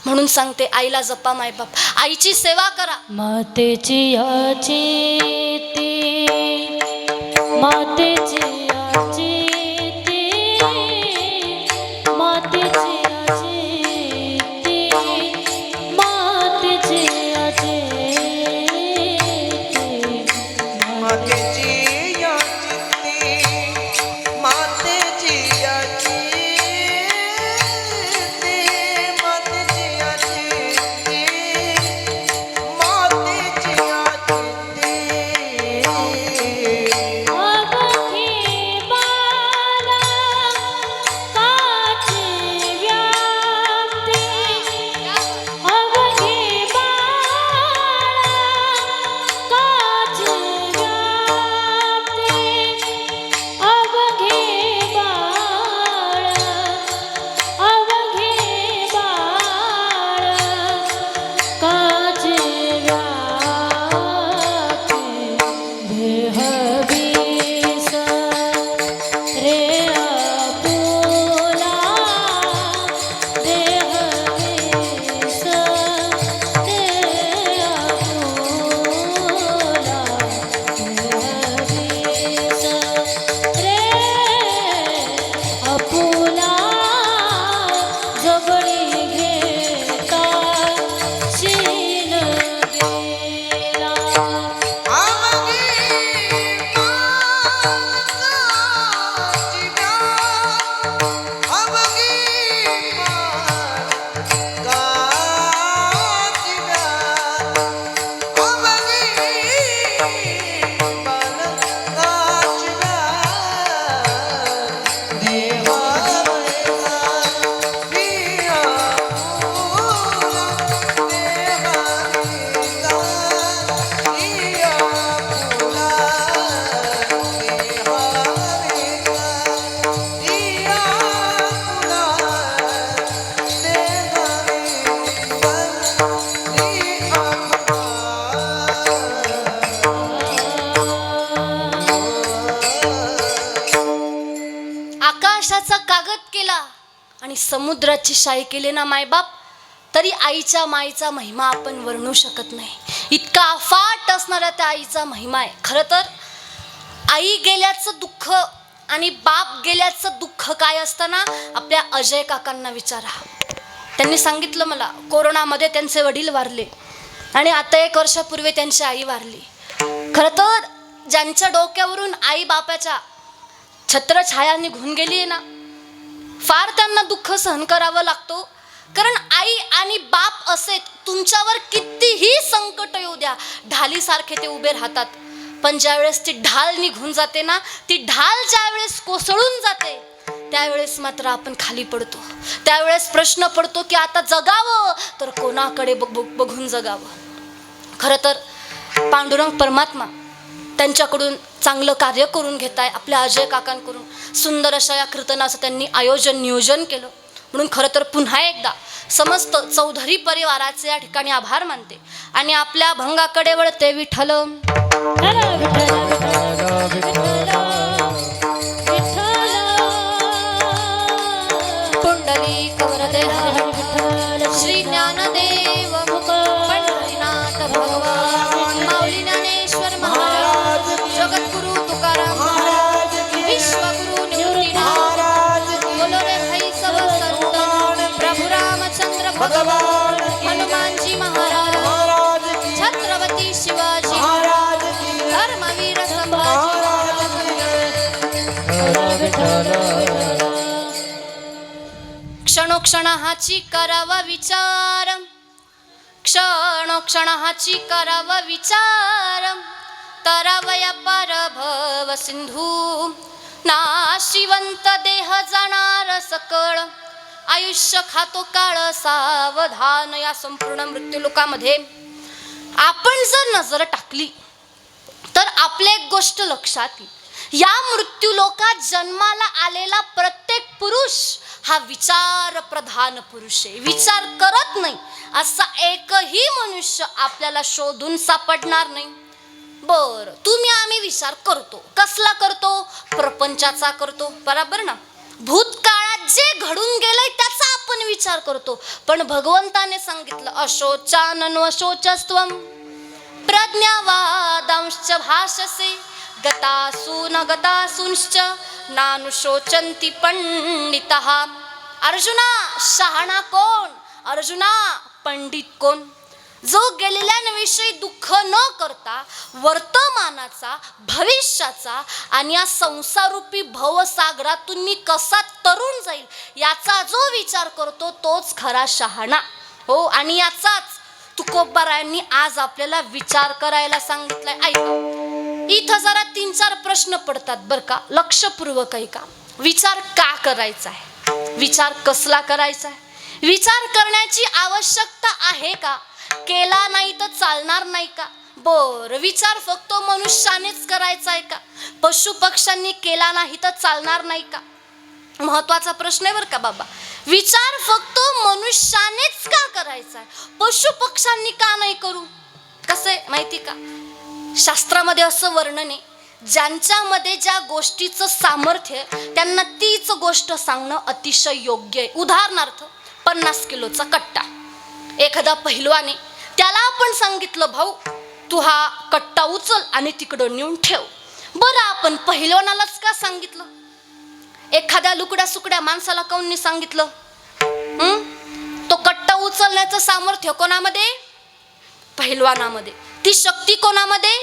म्हणून सांगते, आईला जपा मायबाप, आईची सेवा करा. मातेची आजी ती, मातेची आजी ती, मातेची आजी ती, मातेची आजी ती, मातेची याचिती, मातेची याचिती, मातेची याचिती, मातेची याचिती. अवघी बाळा काची व्याप्ती, अवघी बाळा काची व्याप्ती, अवघी बाळा, अवघी बाळा काची व्याप्ती. देह विस रे आपुला, देह विस रे आपुला, देह विस रे आपुला, जवळी घेता शीन गेला. अवघी माणसाची गाठ, अवघी माणसाची गाठ, अवघी माणसाची गाठ. देवावया पिया फुला, देवावया पिया फुला, आकाशाचा कागद केला आणि समुद्राची शाई केली ना मायबाप, तरी आईच्या मायेचा महिमा आपण वर्णू शकत नाही. इतका अफाट असणारा त्या आईचा महिमा आहे. खरं तर आई गेल्याचं दुःख आणि बाप गेल्याचं दुःख काय असतं ना, आपल्या अजय काकांना विचारा. त्यांनी सांगितलं मला, कोरोनामध्ये त्यांचे वडील वारले आणि आता 1 वर्षापूर्वी त्यांची आई वारली. खरं तर ज्यांच्या डोक्यावरून आई बापाच्या छत्रछाया निघून गेली आहे ना, फार त्यांना दुःख सहन करावं लागतो. कारण आई आणि बाप असे तुमच्यावर कितीही संकट येऊ द्या, ढालीसारखे ते उभे राहतात. पण ज्यावेळेस ती ढाल निघून जाते ना, ती ढाल ज्यावेळेस कोसळून जाते, त्यावेळेस मात्र आपण खाली पडतो. त्यावेळेस प्रश्न पडतो की आता जगावं तर कोणाकडे बघून जगावं. खरं तर पांडुरंग परमात्मा त्यांच्याकडून चांगलं कार्य करून घेताय. आपल्या अजय काकांकडून सुंदर अशा या कीर्तनाचं त्यांनी नियोजन केलं. म्हणून खरं तर पुन्हा एकदा समस्त चौधरी परिवाराचे या ठिकाणी आभार मानते आणि आपल्या भंगाकडे वळते. विठ्ठल विठ्ठल विठ्ठल विठ्ठल विठ्ठल, पुंडलिक वरदे हरी विठ्ठल, श्री ज्ञानदेव पंढरीनाथ भगवान, माऊली ज्ञानेश्वर महाराज, जगद्गुरु तुकाराम महाराज, विश्वगुरु निवृत्तीनाथ, बोलो रे भाई सब संत, प्रभु रामचंद्र भगवान, हनुमानजी महाराज, छत्रपती शिवाजी, धर्मवीर संभाजी महाराज. क्षणोक्षणाची करावा विचार, क्षणोक्षणाची करावा विचार, तरावया पार भव सिंधू, नाशिवंत देह जाणार सकळ, आयुष्य खातो काळ सावधान. या संपूर्ण मृत्यूलोकामध्ये आपण जर नजर टाकली तर आपल्या एक गोष्ट लक्षात येईल, या मृत्यूलोकात जन्माला आलेला प्रत्येक पुरुष हा विचार प्रधान पुरुष आहे. विचार करत नाही असा एकही मनुष्य आपल्याला शोधून सापडणार नाही. बर, तुम्ही आम्ही विचार करतो. कसला करतो? प्रपंचाचा करतो, बरोबर ना. भूतकाळात जे घडून गेलंय त्याचा आपण विचार करतो. पण भगवंताने सांगितलं अशोचानन्वशोचस्त्वं प्रज्ञावादांश्च भाषसे, गतासून गतासूंश्च नानुशोचन्ति पंडितः. अर्जुना, शहाणा कोण? अर्जुना, पंडित कोण? जो गेलेल्यांविषयी दुःख न करता वर्तमानाचा, भविष्याचा आणि या संसारूपी भवसागरातून मी कसा तरुण जाईल याचा जो विचार करतो तोच खरा शहाणा. हो, आणि याचाच तुकोबारायांनी आज आपल्याला विचार करायला सांगितलाय. ऐका, इथं जरा 3-4 प्रश्न पडतात बर का, लक्षपूर्वक ऐका. विचार का करायचा आहे? विचार कसला करायचा आहे? विचार करण्याची आवश्यकता आहे का? केला नाही तर चालणार नाही का? बर, विचार फक्त मनुष्यानेच करायचा आहे का? पशु पक्ष्यांनी केला नाही तर चालणार नाही का? महत्वाचा प्रश्न आहे बर का बाबा. विचार फक्त मनुष्यानेच का करायचा आहे? पशु पक्ष्यांनी का नाही करू? कसं आहे माहिती का, शास्त्रामध्ये असं वर्णन आहे, ज्यांच्यामध्ये ज्या गोष्टीचं सामर्थ्य त्यांना तीच गोष्ट सांगणं अतिशय योग्य आहे. उदाहरणार्थ 50 किलोचा कट्टा, एखादा पहिलवाने, त्याला आपण सांगितलं भाऊ तू हा कट्टा उचल आणि तिकडं नेऊन ठेव. बरं, आपण पहिलवानालाच का सांगितलं? एखाद्या लुकड्या सुकड्या माणसाला काऊन नाही सांगितलं? तो कट्टा उचलण्याचं सामर्थ्य कोणामध्ये? पहिलवानामध्ये. ती शक्ती कोणामध्ये?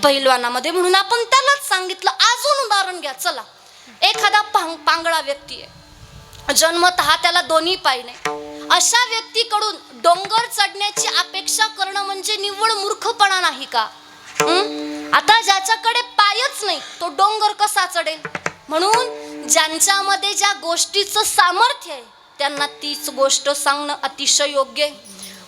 पहिलवानामध्ये. म्हणून आपण त्यालाच सांगितलं. अजून उदाहरण घ्या, चला. एखादा पांगळा व्यक्ती आहे, जन्मतः त्याला दोन्ही पाय नाही. अशा व्यक्तीकडून डोंगर चढण्याची अपेक्षा करणं म्हणजे निव्वळ मूर्खपणा नाही का? आता ज्याच्याकडे पायच नाही तो डोंगर कसा चढेल? म्हणून ज्यांच्यामध्ये ज्या गोष्टीचं सामर्थ्य आहे त्यांना तीच गोष्ट सांगणं अतिशय योग्य आहे.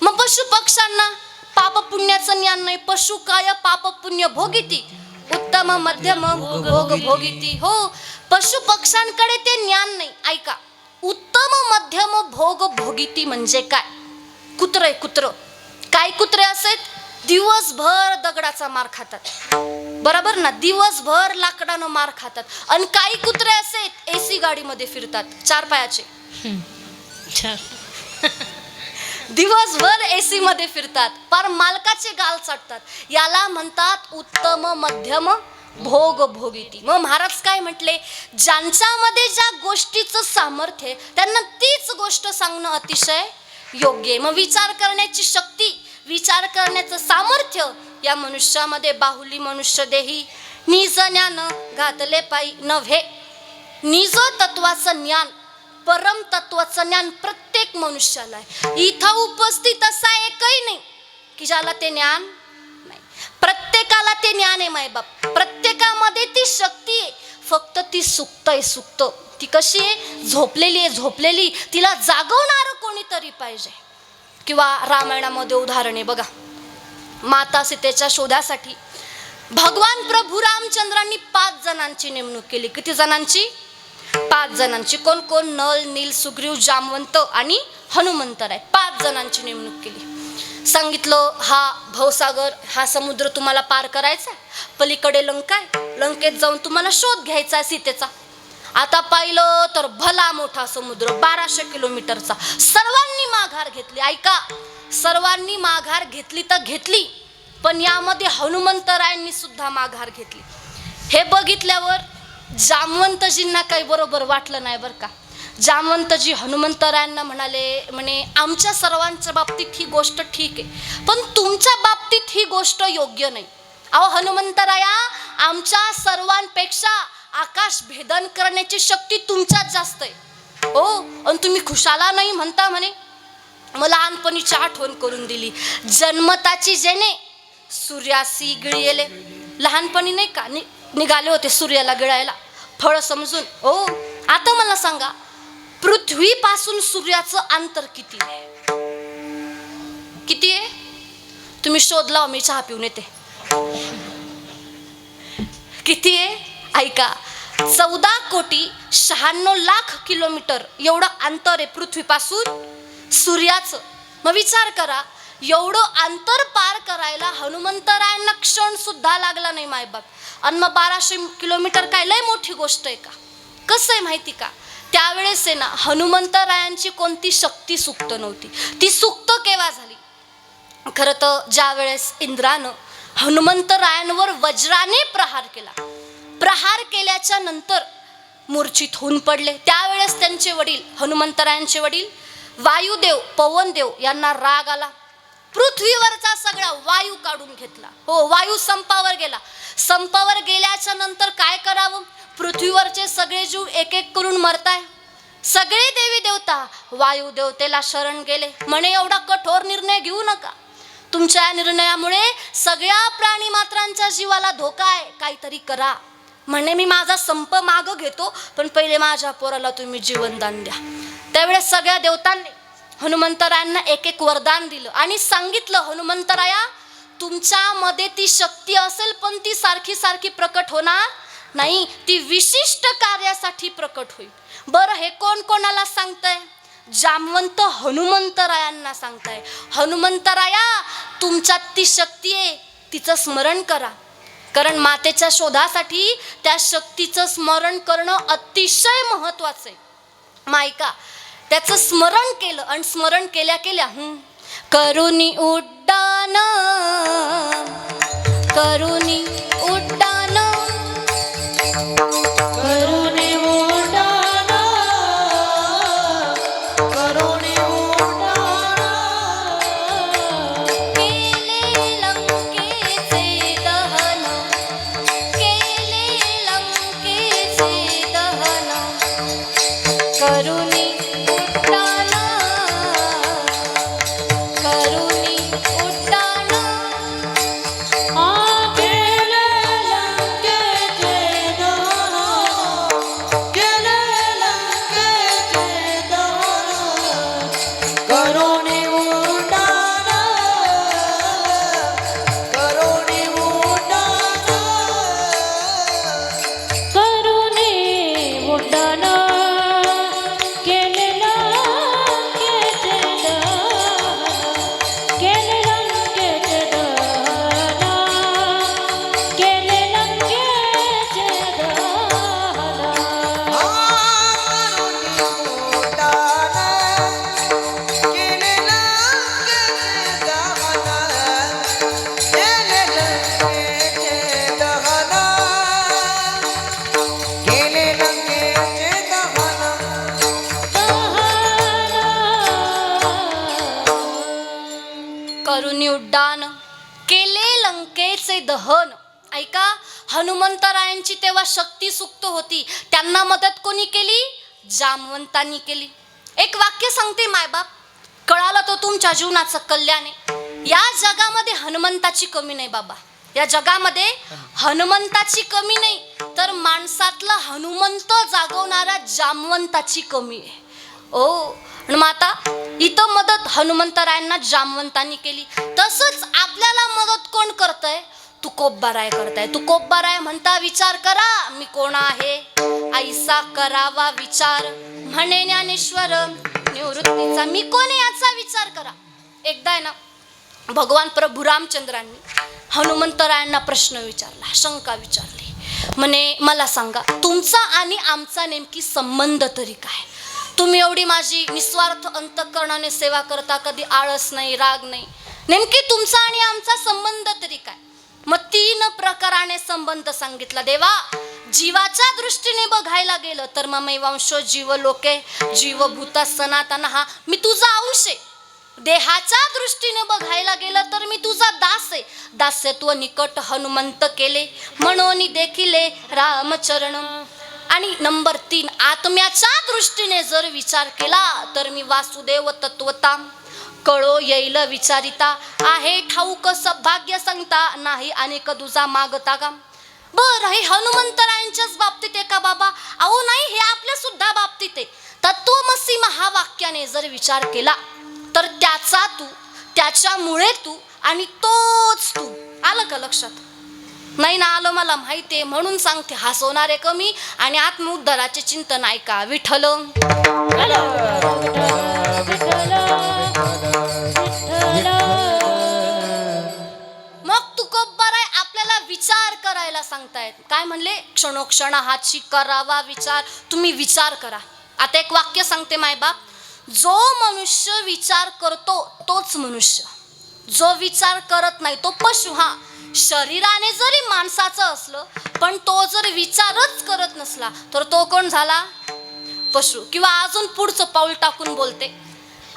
मग पशु पक्ष्यांना पाप पुण्याचं ज्ञान नाही. पशु काय पाप पुण्य भोगिती, उत्तम मध्यम भोग भोगिती. हो, पशु पक्ष्यांकडे ते ज्ञान नाही. ऐका, उत्तम मध्यम भोग भोगिती म्हणजे काय? कुत्र आहे, कुत्र. काय कुत्रे असेल? दिवसभर दगडाचा मार खातात, बरोबर ना, दिवसभर लाकडानं मार खातात. आणि काही कुत्रे असे एसी गाडीमध्ये फिरतात, 4 पायाचे, दिवसभर एसी मध्ये फिरतात, पर मालकाचे गाल चाटतात. याला म्हणतात उत्तम मध्यम भोग भोगिती. मग महाराज काय म्हटले? ज्यांच्यामध्ये ज्या गोष्टीचं सामर्थ्य त्यांना तीच गोष्ट सांगणं अतिशय योग्य आहे. मग विचार करण्याची शक्ती, विचार करण्याचं सामर्थ्य या मनुष्यामध्ये बाहुली मनुष्य देही, निज ज्ञान घातले पायी नव्हे. निज तत्वाचं ज्ञान, परम तत्वाचं ज्ञान प्रत्येक मनुष्याला आहे. इथं उपस्थित असा एकही नाही की ज्याला ते ज्ञान नाही. प्रत्येकाला ते ज्ञान आहे मायबाप, प्रत्येकामध्ये ती शक्ती आहे. फक्त ती सुप्त आहे, सुप्त. ती कशी आहे? झोपलेली आहे, झोपलेली. तिला जागवणारं कोणीतरी पाहिजे. किंवा रामायणामध्ये उदाहरण आहे बघा, माता सीतेच्या शोधासाठी भगवान प्रभू रामचंद्रांनी 5 जणांची नेमणूक केली. किती जणांची? 5 जणांची. कोण कोण? नल, नील, सुग्रीव, जामवंत आणि हनुमंतराय. 5 जणांची नेमणूक केली. सांगितलं हा भवसागर, हा समुद्र तुम्हाला पार करायचा, पलीकडे लंका आहे, लंकेत जाऊन तुम्हाला शोध घ्यायचा सीतेचा. आता पाहिलं तर भला मोठा समुद्र, 1200 किलोमीटरचा. सर्वांनी माघार घेतली. ऐका, सर्वांनी माघार घेतली तर घेतली, पण यामध्ये हनुमंतरायांनी सुद्धा माघार घेतली. हे बघितल्यावर जामवंतजींना काही बरोबर वाटलं नाही बरं का. जामवंतजी हनुमंतरायांना म्हणे आमच्या सर्वांच्या बाबतीत ही गोष्ट ठीक आहे, पण तुमच्या बाबतीत ही गोष्ट योग्य नाही. अहो हनुमंतराया, आमच्या सर्वांपेक्षा आकाश भेदन करण्याची शक्ती तुमच्यात जास्त आहे हो. आणि तुम्ही खुशाला नाही म्हणता म्हणे. मला लहानपणीची आठवण करून दिली. जन्मताची जेणे सूर्यासी गिळेले. लहानपणी नाही का निघाले होते सूर्याला गिळायला फळ समजून. ओ आता मला सांगा, पृथ्वीपासून सूर्याचं अंतर किती आहे? किती आहे? तुम्ही शोध लावा, मी चहा पिऊन येते. किती आहे ऐका. 14,96,00,000 किलोमीटर एवढं अंतर आहे पृथ्वीपासून सूर्याचं. मग विचार करा, एवढं अंतर पार करायला हनुमंतरायांना क्षण सुद्धा लागला नाही मायबाप. आणि मग 1200 किलोमीटर काय लय मोठी गोष्ट आहे का? कसं आहे माहिती का, त्यावेळेस आहे ना हनुमंतरायांची कोणती शक्ती सुक्त नव्हती. ती सुक्त केव्हा झाली? खरं तर ज्या वेळेस इंद्रानं हनुमंतरायांवर वज्राने प्रहार केला, प्रहार केल्याच्या नंतर मूर्छित होऊन पडले. त्यावेळेस त्यांचे वडील, हनुमंतरायांचे वडील वायुदेव, पवनदेव यांना राग आला. पृथ्वीवरचा सगळा वायू काढून घेतला. हो, वायू संपावर गेला. संपावर गेल्याच्या नंतर काय करावं? पृथ्वीवरचे सगळे जीव एक एक करून मरताय. सगळे देवी देवता वायू देवतेला शरण गेले. म्हणे एवढा कठोर निर्णय घेऊ नका. तुमच्या या निर्णयामुळे सगळ्या प्राणी मात्रांच्या जीवाला धोका आहे. काहीतरी करा. म्हणे मी माझा संप मागं घेतो, पण पहिले माझ्या पोराला तुम्ही जीवनदान द्या. त्यावेळेस सगळ्या देवतांनी हनुमंतरायांना एक एक वरदान दिलं आणि सांगितलं, हनुमंतराया तुमच्यामध्ये ती शक्ती असेल, पण ती सारखी सारखी प्रकट होणार नाही. ती विशिष्ट कार्यासाठी प्रकट होईल. बरं, हे कोण कोणाला सांगतंय? जामवंत हनुमंतरायांना सांगताय. हनुमंतराया तुमच्यात ती शक्ती आहे, तिचं स्मरण करा. कारण मातेच्या शोधासाठी त्या शक्तीचं स्मरण करणं अतिशय महत्वाचं आहे. मायका त्याचं स्मरण केलं आणि स्मरण केल्या केल्या करुणी उड्डाण, करुणी उड्डाण, करुणे उड्डाण, करुणे उड्डाण, केले लंकेचे दहन, केले लंकेचे दहन, करुणी उड्डाण, करुणी उड्डाण. केले लंकेचे दहन, केले लंकेचे दहन, करुणे उड्डाण, करुणी उड्डाण, करुणे उड्डाण, केले लंकेचे दहन, केले लंकेचे दहन, केले लंकेचे दहन. करुणी उड्डाण, केले लंकेचे दहन. ऐका, हनुमंतरायांची तेव्हा शक्ती सुक्त होती. त्यांना मदत कोणी केली? जामवंतांनी केली. एक वाक्य सांगते मायबाप, कळालं तो तुमच्या जीवनाचं कल्याण आहे. या जगामध्ये हनुमंताची कमी नाही बाबा. या जगामध्ये हनुमंताची कमी नाही, तर माणसातला हनुमंत जागवणारा जामवंताची कमी आहे. ओ आणि मग आता इथं मदत हनुमंतरायांना जामवंतांनी केली. तसंच आपल्याला मदत कोण करतंय? तुकोबाराय करताय. तुकोबाराय म्हणता, विचार करा मी कोण आहे, ऐसा करावा विचार म्हणे ज्ञानेश्वर निवृत्तीचा. मी कोण आहे याचा विचार करा. एकदा आहे ना भगवान प्रभू रामचंद्रांनी हनुमंतरायांना प्रश्न विचारला, शंका विचारली. म्हणे मला सांगा, तुमचा आणि आमचा नेमकी संबंध तरी काय? तुम्ही एवढी माझी निस्वार्थ अंतःकरणाने सेवा करता, कधी आळस नाही, राग नाही. नेमकी तुमचा आणि आमचा संबंध तरी काय? मग 3 प्रकाराने संबंध सांगितला. देवा, जीवाच्या दृष्टीने बघायला गेलं तर ममैवांशो जीव लोके जीवभूता सनातन, हा मी तुझा अंश आहे. देहाच्या दृष्टीने बघायला गेलं तर मी तुझा दास आहे. दास्यत्व निकट हनुमंत केले म्हणून देखिले रामचरण. आणि नंबर 3, आत्म्याच्या दृष्टीने जर विचार केला तर मी वासुदेव तत्वता कळो येईल विचारिता. आहे ठाऊक सौभाग्य सांगता नाही अनेक दुजा मागता का. बरं, हे हनुमंतरायांच्याच बाबतीत आहे का बाबा? अहो नाही, हे आपल्या सुद्धा बाबतीत आहे. तत्वमसी महावाक्याने जर विचार केला तर त्याचा तू, त्याच्यामुळे तू आणि तोच तू. आलं का लक्षात? नाही ना आलं, मला माहिती आहे म्हणून सांगते. हसवणारे कमी आणि आत्मउद्धाराचे चिंतन ऐका. विठ्ठल मग तुकोबर आहे आपल्याला विचार करायला सांगतायत. काय म्हणले? क्षणोक्षणाची करावा विचार. तुम्ही विचार करा. आता एक वाक्य सांगते मायबाप. जो मनुष्य विचार करतो तोच मनुष्य, जो विचार करत नाही तो पशु. हा, शरीराने जरी माणसाचं असलं पण तो जर विचारच करत नसला तर तो कोण झाला? पशु. किंवा अजून पुढचं पाऊल टाकून बोलते,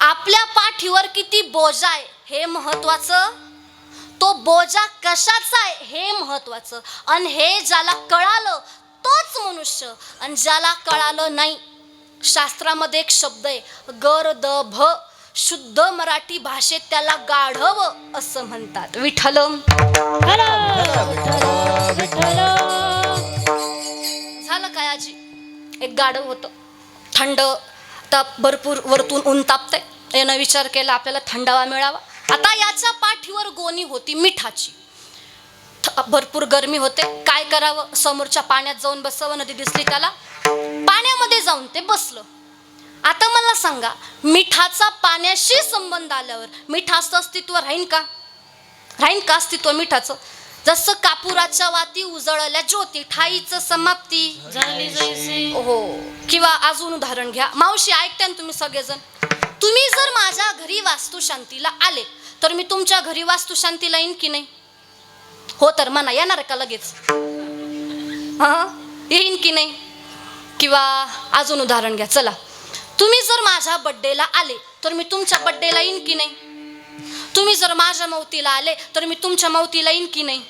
आपल्या पाठीवर किती बोजा आहे हे महत्वाचं, तो बोजा कशाचा आहे हे महत्वाचं. आणि हे ज्याला कळालं तोच मनुष्य, आणि ज्याला कळालं नाही. शास्त्रामध्ये एक शब्द आहे गर्दभ. शुद्ध मराठी भाषेत त्याला गाढव असं म्हणतात. विठ्ठल झालं काय आजी? एक गाढव होतं. थंड ताप, भरपूर वरतून ऊन तापतंय. यानं विचार केला आपल्याला थंडावा मिळावा. आता याच्या पाठीवर गोणी होती मिठाची. भरपूर गरमी होते. काय करावं? समोरच्या पाण्यात जाऊन बसावं. नदी दिसली त्याला, पाण्यामध्ये जाऊन ते बसलं. आता मला सांगा, मिठाचा पाण्याशी संबंध आल्यावर मिठाचं अस्तित्व राहीन का? राहीन का अस्तित्व मिठाचं? जसं कापुराच्या वाती उजळल्या ज्योती, ठाईचं समाप्ती झाली जैसे. हो. किंवा अजून उदाहरण घ्या. मावशी ऐकता ना तुम्ही सगळेजण? तुम्ही जर माझ्या घरी वास्तुशांतीला आले तर मी तुमच्या घरी वास्तुशांतीला येईन की नाही? हो तर म्हणा, येणार का लगेच? हा, येईन की नाही? किंवा अजून उदाहरण घ्या. चला, तुम्ही जर माझ्या बड्डेला आले तर मी तुमच्या बड्डेला येईन की नाही? तुम्ही जर माझ्या मौतीला आले तर मी तुमच्या मौतीला येईन की नाही?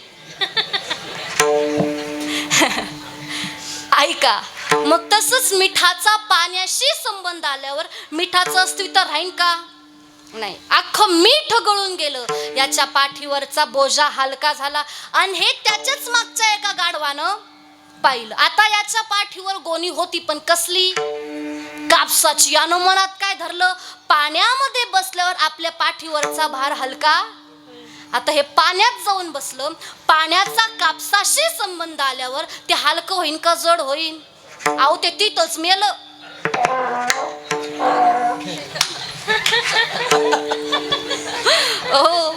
ऐका, मग तसंच मिठाचा पाण्याशी संबंध आल्यावर मिठाचं अस्तित्व राहीन का? नाही. अख्खं मीठ गळून गेलं. याच्या पाठीवरचा बोजा हलका झाला आणि हे त्याच्याच मागच्या एका गाढवानं पाहिलं. आता याच्या पाठीवर गोणी होती पण कसली? कापसाची. यानं मनात काय धरलं? पाण्यामध्ये बसल्यावर आपल्या पाठीवरचा भार हलका. आता हे पाण्यात जाऊन बसलं, पाण्याचा कापसाशी संबंध आल्यावर ते हलकं होईन का जड होईन? अहो ते तिथंच मेलं. हो,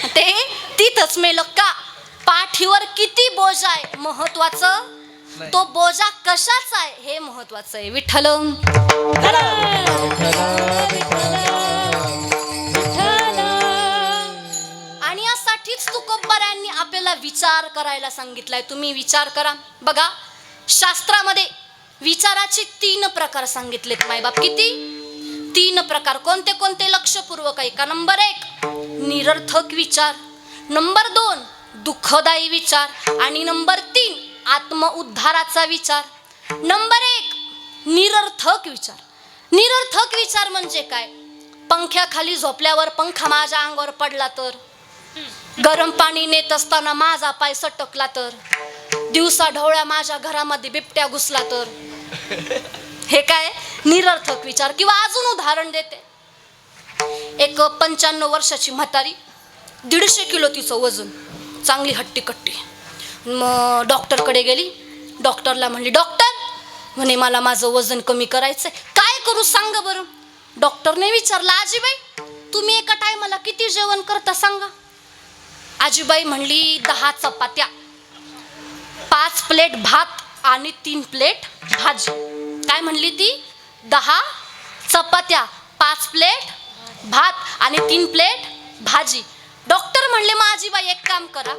ते तिथंच मेलं का? पाठीवर किती बोजा आहे महत्वाचं, तो बोजा कशाचा आहे हे महत्वाचं आहे. विठ्ठल आणि यासाठीच तुकोबारायांनी आपल्याला विचार करायला सांगितलाय. तुम्ही विचार करा. बघा, शास्त्रामध्ये विचाराचे 3 प्रकार सांगितलेत मायबाप. किती? 3 प्रकार. कोणते कोणते? लक्षपूर्वक ऐका. नंबर 1 निरर्थक विचार, नंबर 2 दुःखदायी विचार आणि नंबर 3 आत्मउद्धाराचा विचार. नंबर 1 निरर्थक विचार. निरर्थक विचार म्हणजे काय? पंख्याखाली झोपल्यावर पंखा माझ्या अंगावर पडला तर, गरम पाणी नेत असताना माझा पाय सटकला तर, दिवसा ढवळ्या माझ्या घरामध्ये बिबट्या घुसला तर, हे काय? निरर्थक विचार. किंवा अजून उदाहरण देते. एक 95 वर्षाची म्हातारी, 150 किलो तिचं वजन, चांगली हट्टी कट्टी. मग डॉक्टरकडे गेली. डॉक्टरला म्हणली, डॉक्टर म्हणे मला माझं वजन कमी करायचंय, काय करू सांगा बरं. डॉक्टरने विचारलं, आजीबाई तुम्ही एका टायमाला किती जेवण करता सांगा. आजीबाई म्हणली 10 चपात्या, 5 प्लेट भात आणि 3 प्लेट भाजी. काय म्हणली ती? 10 चपात्या, 5 प्लेट भात आणि 3 प्लेट भाजी. डॉक्टर म्हणले, मग आजीबाई एक काम करा,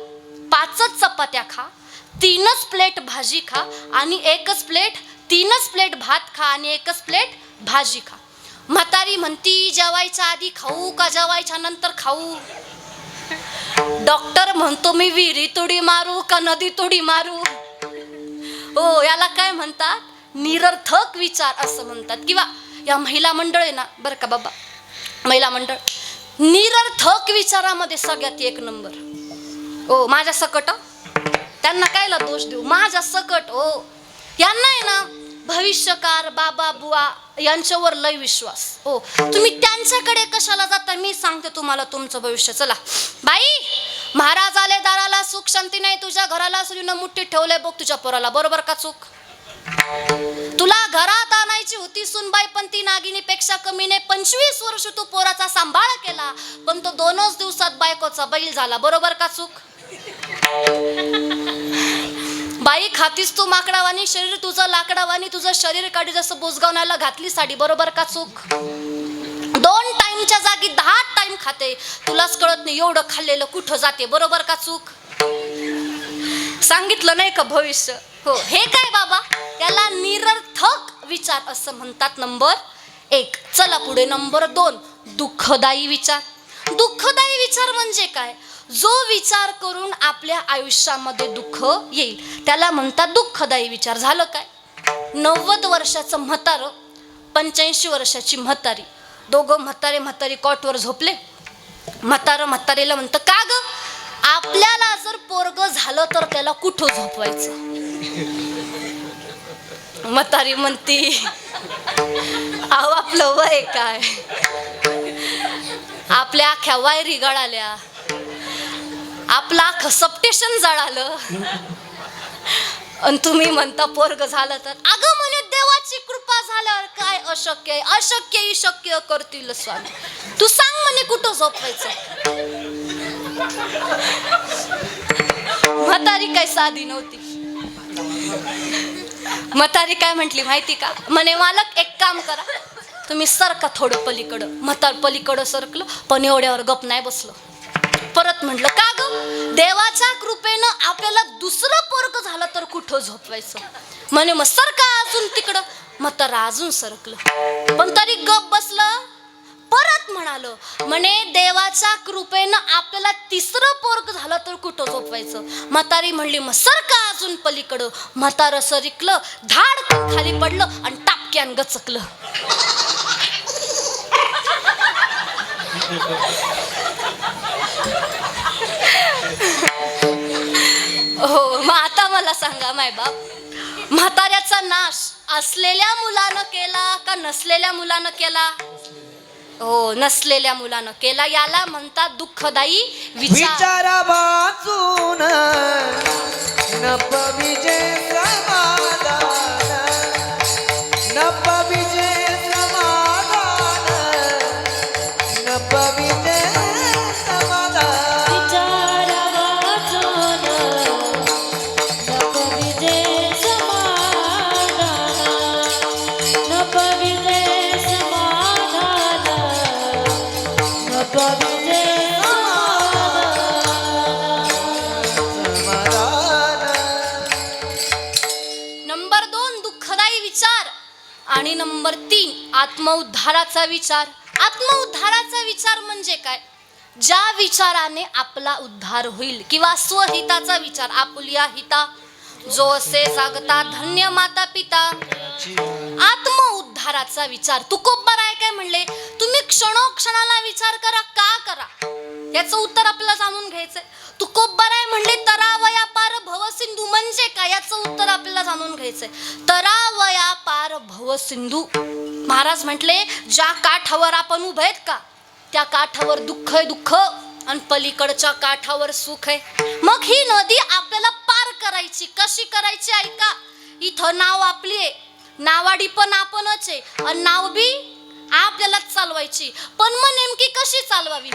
5च चपात्या खा, 3च प्लेट भाजी खा आणि 3च प्लेट भात खा आणि 1च प्लेट भाजी खा. म्हातारी म्हणती जेवायच्या आधी खाऊ का जेवायच्या नंतर खाऊ. डॉक्टर म्हणतो मी विहिरीत उडी मारू का नदीत उडी मारू. हो, याला काय म्हणतात, निरर्थक विचार असं म्हणतात. किंवा या महिला मंडळ आहे ना, बरं का बाबा, महिला मंडळ निरर्थक विचारामध्ये सगळ्यात एक नंबर. ओ माझ्या सकट, त्यांना कायला दोष देऊ, माझ्या सकट. ओ यांना आहे ना भविष्यकार बाबा बुवा यांच्यावर लय विश्वास. हो, तुम्ही त्यांच्याकडे कशाला जाता, मी सांगते तुम्हाला तुमचं भविष्य. चला बाई, महाराज आले दाराला, सुख शांती नाही तुझ्या घराला, सुरीनं मुठ्ठीत ठेवलंय बघ तुझ्या पोराला. बरोबर का चूक? तुला घरात आणायची होती सुनबाई, पण ती नागिनीपेक्षा कमी नाही. 25 वर्ष तू पोराचा सांभाळ केला, पण तो 2च दिवसात बायकोचा बैल झाला. बरोबर का चूक? बाई, खातीस तू माकडावानी, शरीर तुझं लाकडावानी, तुझं शरीर काढी जसं बुजगावण्याला घातली साडी. बरोबर का चूक? 2 टाइमच्या जागी 10 टाइम खाते, तुलाच कळत नाही एवढं खाल्लेलं कुठं जाते. बरोबर का चूक? सांगितलं नाही का भविष्य. हो, हे काय बाबा, याला निरर्थक विचार असं म्हणतात. नंबर 1. चला पुढे. नंबर 2, दुःखदायी विचार. दुःखदायी विचार म्हणजे काय? जो विचार करून आपल्या आयुष्यामध्ये दुःख येईल त्याला म्हणतात दुःखदायी विचार. झालं काय? 90 वर्षाचं म्हातारं, 85 वर्षाची म्हातारी, दोघं म्हातारी कॉटवर झोपले. म्हातारीला म्हणतं, का ग, आपल्याला जर पोरग झालं तर त्याला कुठं झोपवायचं? म्हातारी म्हणती, अहो आपलं वय काय, आपल्या अख्ख्या वायरी गळाल्या, आपलं अख्खं सप्टेशन जळालं, आणि तुम्ही म्हणता पोरग झालं तर. अगं म्हणे देवाची कृपा झाल्यावर काय अशक्य आहे, अशक्य शक्य करतील स्वामी. तू सांग म्हणे कुठं झोपवायचं. म्हातारी काय साधी नव्हती. म्हातारी काय म्हटली माहिती का? म्हणे मालक एक काम करा, तुम्ही सरका थोडं पलीकडं. म्हातार पलीकडं सरकलं, पण एवढ्यावर गप नाही बसलं. परत म्हटलं, का ग, देवाच्या कृपेनं आपल्याला दुसरं पोरग झालं तर कुठं झोपवायचं? म्हणे मग सरका अजून तिकडं. म्हातारा अजून सरकलं, पण तरी गप बसलं. परत म्हणालो, म्हणे देवाच्या कृपेनं आपल्याला तिसरं पोरग झालं तर कुठं झोपवायचं? म्हातारी म्हणली मग सरका अजून पलीकडं. म्हातारं सरकलं, धाडकन खाली पडलं आणि टापक्यान गचकलं. हो, मग आता मला सांगा मायबाप, म्हाताऱ्याचा नाश असलेल्या मुलानं केला का नसलेल्या मुलानं केला? हो, नसलेल्या मुलानं केला. याला म्हणतात दुःखदायी विचारा वाचून न पविजे समाधान, न पविजे समाधान, न पविजे समाधान. विचार वाचून नको विजय समाधान, नको विजय समाधान, नको विजय समाधान. नंबर 2 दुःखदायी विचार आणि नंबर 3 आत्मउद्धाराचा विचार. आत्मउद्धाराचा विचार म्हणजे काय? ज्या विचाराने आपला उद्धार होईल, किंवा स्वहिताचा विचार, आपुलिया हिता जो असे जागता धन्य माता पिता. आत्मउद्धाराचा विचार. तुकोबराय काय म्हणले? तुम्ही क्षणोक्षणाला विचार करा. का करा? याचं उत्तर आपल्याला जाणून घ्यायचंय. तुकोबराय म्हणले तरावया पार भवसिंधू म्हणजे काय? याचं उत्तर आपल्याला जाणून घ्यायचंय. तरावया पार भवसिंधू. महाराज म्हटले ज्या काठावर आपण उभे आहेत का, त्या काठावर दुःख आहे दुःख, आणि पलीकडच्या काठावर सुख आहे. मग ही नदी आपल्याला पार करायची. कशी करायची ऐका. इथं नाव आपली आहे, नावाडी पण आपणच आहे, आणि नाव बी आपल्यालाच चालवायची. पण मग नेमकी कशी चालवावी?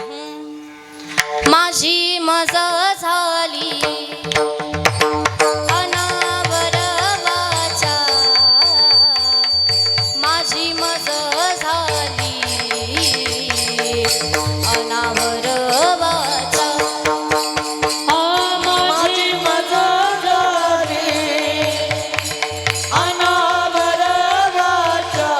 माझी मजा झाली अनावर वाचा, माझी मजा झाली अनावर वाचा. माझी मजा झाली अनावर वाचा,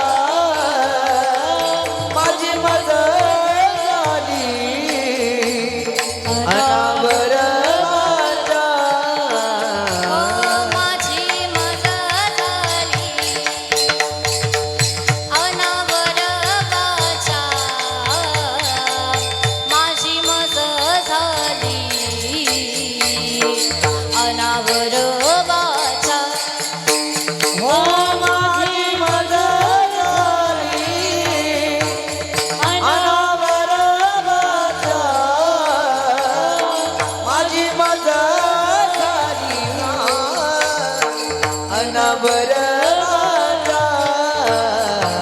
नवर माझा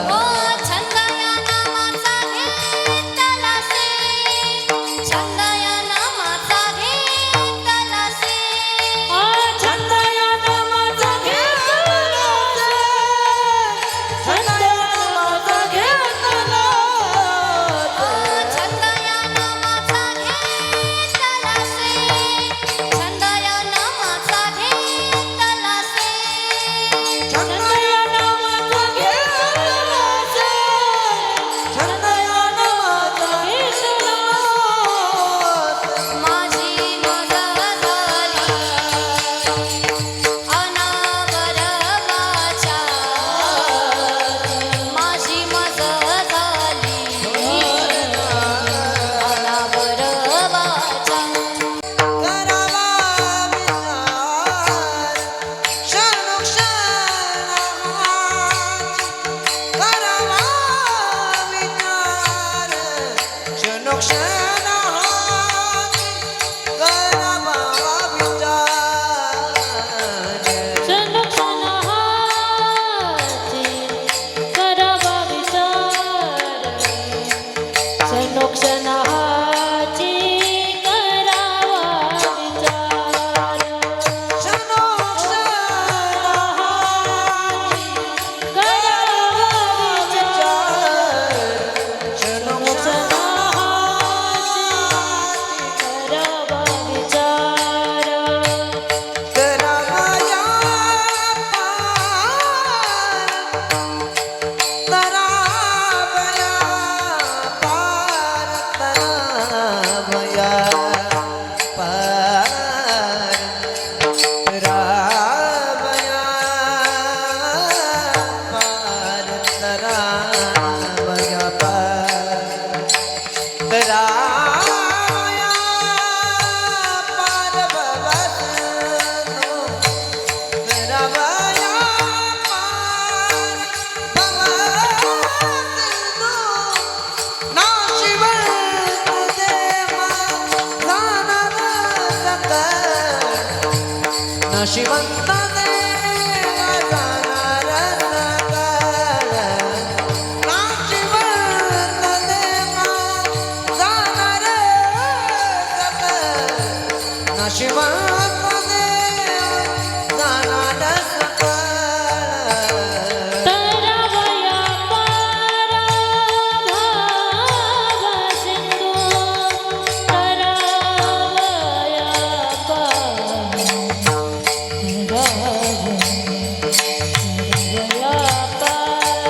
ओ छंद या नामाचा घेतला से, छंद या नामाचा घेतला से, छंद या नामाचा घेतला से, छंद या नामाचा घेतला ओ छंद या नामाचा घेतला से, छंद या नामाचा घेतला से, छंद या नामाचा घेतला से, छंद या नामाचा घेतला माझी मज झाली अनावर वाचा, माझी मज झाली अनावर वाचा. करावा विचार क्षणोक्षणाची, करावा विचार क्षणोक्षणाची, करावा विचार क्षणोक्षणाची करावा विचार, क्षणोक्षणाची करावा विचार, क्षणोक्षणाची करावा विचार, क्षणोक्षणाची करावा विचार, करावया पार, तरावया पार, तरावया पार, तरावया पार, तरावया पार भवसनो, तरावया पार भवसनो, नाशिवंत देवा जाणार सकळ, नाशिवंत देवा जाणार सकळ, नाशिवंत देवा जाणार सकळ, नाशिवंत देवा जाणार सकळ. तरावया पार भाव सिंधू, तरावया पार तरावया पार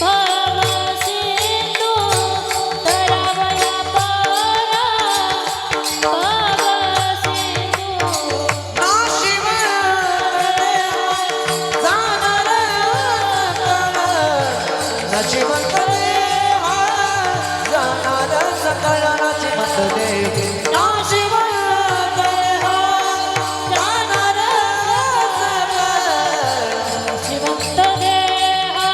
भाव सिंधू, तरावया पार भाव सिंधू, नाशिवंत देवा जाणार सकळ, नाशिवंत देवा नाशिवंत देवा जाणार सकळ, जिवंत देहा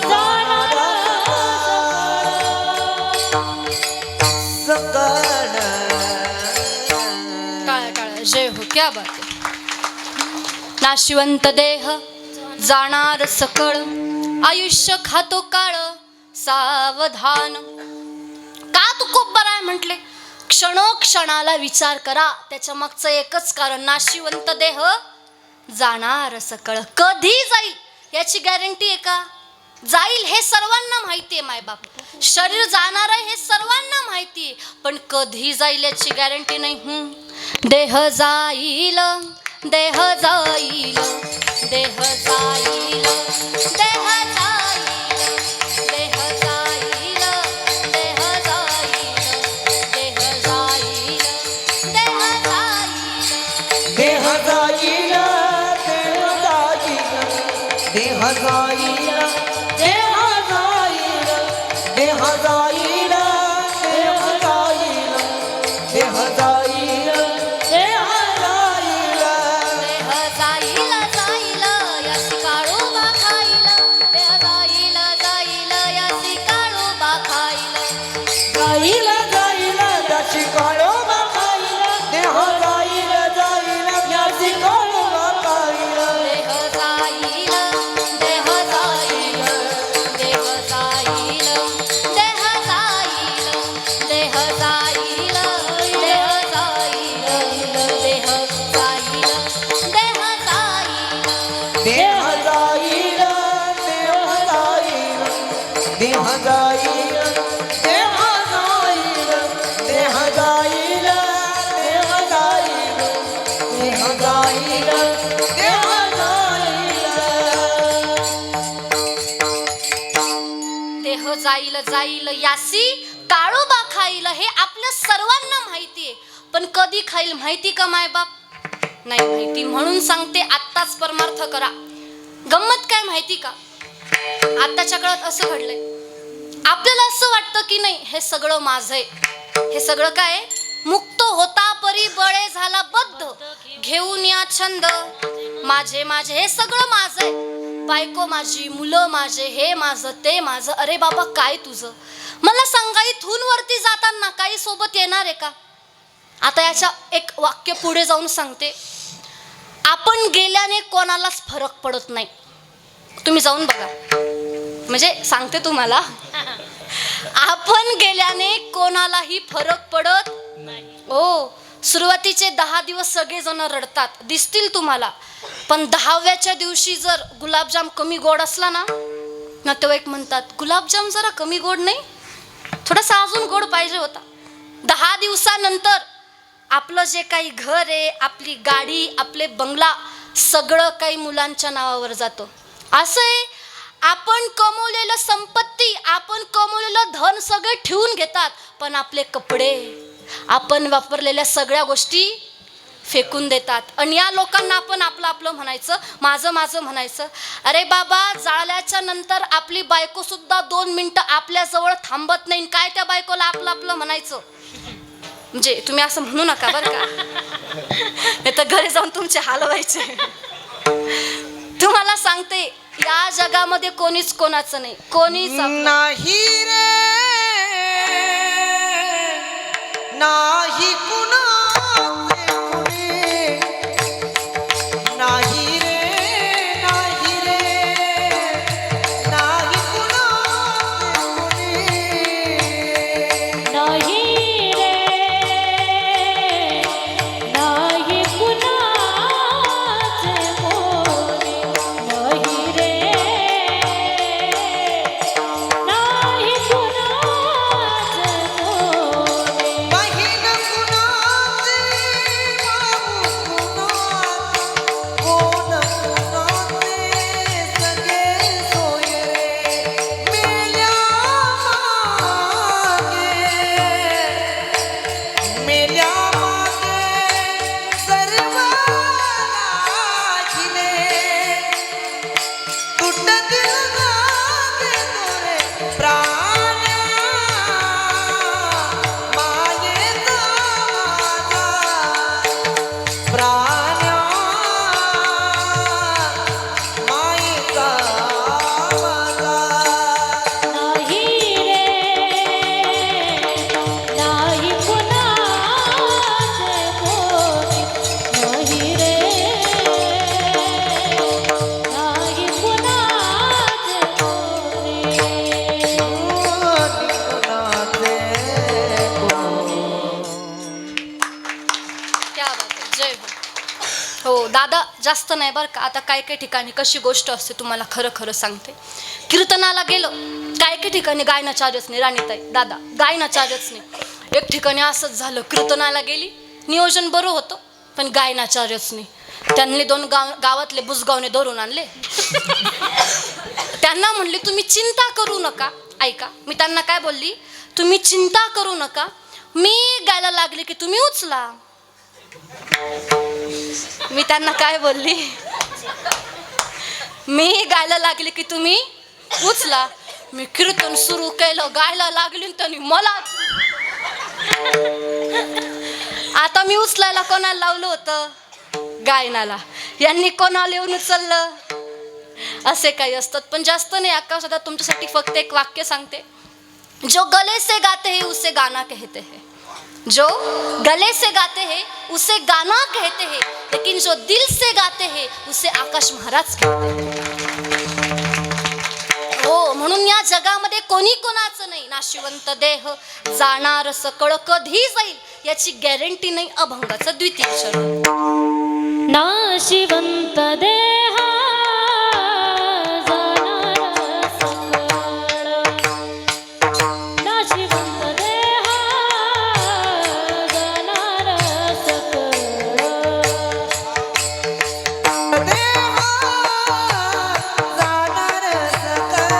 जाणार सकळ. टाळ्या टाळ्या, जय हो, क्या बात आहे. नाशिवंत देह जाणार सकळ, आयुष्य खातो काळ सावधान. का तू खूप बरा आहे म्हटले? क्षणोक्षणाला विचार करा, त्याच्या मागचं एकच कारण, नाशिवंत देह जाणार सकळ. कधी जाईल याची गॅरंटी आहे का? जाईल हे सर्वांना माहिती आहे मायबाप. शरीर जाणार आहे हे सर्वांना माहिती आहे, पण कधी जाईल याची गॅरंटी नाही. देह जाईल, देह जाईल, देह जाईल, देह जाईल, देह जाईल, देह जाईल, देह जाईल, देह जाईल. देह जाईल, देह जाईल, देह जाईल, देह जाईल, देह जाईल, देह जाईल, देह जाईल, देह जाईल. देह जाईल, जाईल, यासी काळोबा खाईल. देह जाईल, जाईल, यासी काळोबा खाईल. जाईल, जाईल, त्याची काळोबा खाईल. देह जाईल, जाईल, त्याची काळोबा खाईल. जाईल यासी काळोबा खाईल हे आपल्या सर्वांना माहिती आहे, पण कधी खाईल माहिती का मायबाप? नाही माहिती. म्हणून सांगते आत्ताच परमार्थ करा. गंमत काय माहिती का? आताच्या काळात असं घडलंय, आपल्याला असं वाटतं की नाही हे सगळं माझं आहे, हे सगळं काय मुक्त होता परी बळे झाला बद्ध, घेऊन या छंद माझे माझे, हे सगळं माझं आहे, बायको माझी, मुलं माझे, हे माझं ते माझं. अरे बाबा काय तुझं? मला सांगा, इथून वरती जाताना काही सोबत येणार आहे का? आता याच्या एक वाक्य पुढे जाऊन सांगते, आपण गेल्याने कोणालाच फरक पडत नाही. तुम्ही जाऊन बघा, म्हणजे सांगते तुम्हाला, आपण गेल्याने कोणालाही फरक पडत हो. सुरुवातीचे 10 दिवस सगळेजण रडतात, दिसतील तुम्हाला, पण 10व्याच्या दिवशी जर गुलाबजाम कमी गोड असला ना, नातेवाईक म्हणतात गुलाबजाम जरा कमी गोड नाही, थोडासा अजून गोड पाहिजे होता. 10 दिवसानंतर आपलं जे काही घर आहे, आपली गाडी, आपले बंगला, सगळं काही मुलांच्या नावावर जातं. असं आहे, आपण कमवलेलं संपत्ती, आपण कमवलेलं धन सगळे ठेवून घेतात, पण आपले कपडे, आपण वापरलेल्या सगळ्या गोष्टी फेकून देतात. आणि या लोकांना आपण आपलं आपलं म्हणायचं, माझं माझं म्हणायचं. अरे बाबा, जाळल्याच्या नंतर आपली बायको सुद्धा 2 मिनिटं आपल्याजवळ थांबत नाही, काय त्या बायकोला आपलं आपलं म्हणायचं? म्हणजे तुम्ही असं म्हणू नका बरं का, नाही तर घरी जाऊन तुमचे हाल व्हायचे. तुम्हाला सांगते, या जगामध्ये कोणीच कोणाचं नाही, कोणीच नाही रे, नाही कुणाचे कुणी, नाही रे, नाही रे, नाही कुणाचे कुणी. नाही रे, नाही कुणाचे कोणी, नाही रे, नाही कुणाचे कोणी. बहीण कुणाची, भाऊ कुणाचा, कोण कुणाचे सगळे सोय रे, मेल्या मागे सर्व राहिले, तुटतील नाते दोरे प्राण्या, मायेचा माझा प्राण्या, मायेचा माझा. नाही रे, नाही कुणाचे कोणी, नाही रे, नाही कुणाचे कोणी. क्या बात आहे, जय हो. हो दादा, जास्त नाही बरं का. आता काय काय ठिकाणी कशी गोष्ट असते तुम्हाला खरं खरं सांगते. कीर्तनाला गेलो, काय काय ठिकाणी गायनाचार्यच नाही, राणीताई दादा गायनाचार्यच नाही. एक ठिकाणी असंच झालं, कीर्तनाला गेली, नियोजन बरं होतं, पण गायनाचार्यच नाही. त्यांनी 2 गावातले बुजगावने धरून आणले. त्यांना म्हणली तुम्ही चिंता करू नका. ऐका, मी त्यांना काय बोलली, तुम्ही चिंता करू नका, मी गायला लागले की तुम्ही उचला. मी त्यांना काय बोलली, मी गायला लागले की तुम्ही उचला. मी कीर्तन सुरू केलं, गायला लागली, त्यांनी मला. आता मी उचलायला कोणाला लावलं होतं? गायनाला. यांनी कोणाला येऊन उचललं? असे काही असतात, पण जास्त नाही. अक्का सदा तुमच्यासाठी फक्त एक वाक्य सांगते, जो गले से गाते हैं उसे गाना कहते हैं, जो गले से गाते हैं उसे गाना कहते हैं, लेकिन जो दिल से गाते हैं उसे आकाश महाराज कहते हैं. हो, म्हणून या जगामध्ये कोणी कोणाचं नाही. नाशिवंत देह जाणार सकळ कधी जाईल याची गॅरंटी नाही. अभंगाचं द्वितीय चरण. नाशिवंत देहा जाणार सकळ, नाशिवंत देहा जाणार सकळ. देवा जाणार सकळ,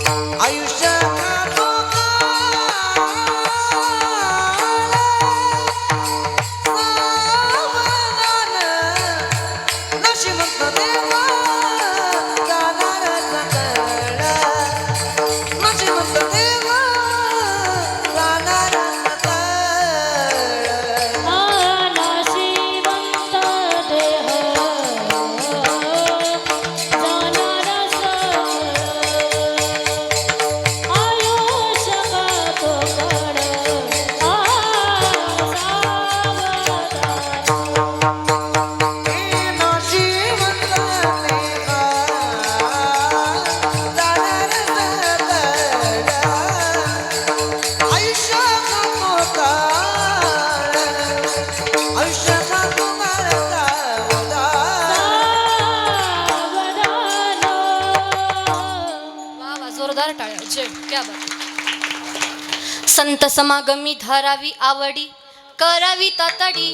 आयुष्य खातो सावधान नशिबंत देवा जाणारच कळ नशिबंत देवा जाणारच कळ नाशिवंत देह जाणारा आयुष्य खातो कड वा वा, जोरदार टाळ्या. जय, क्या बात. संत समागमी धरावी आवडी, करावी तातडी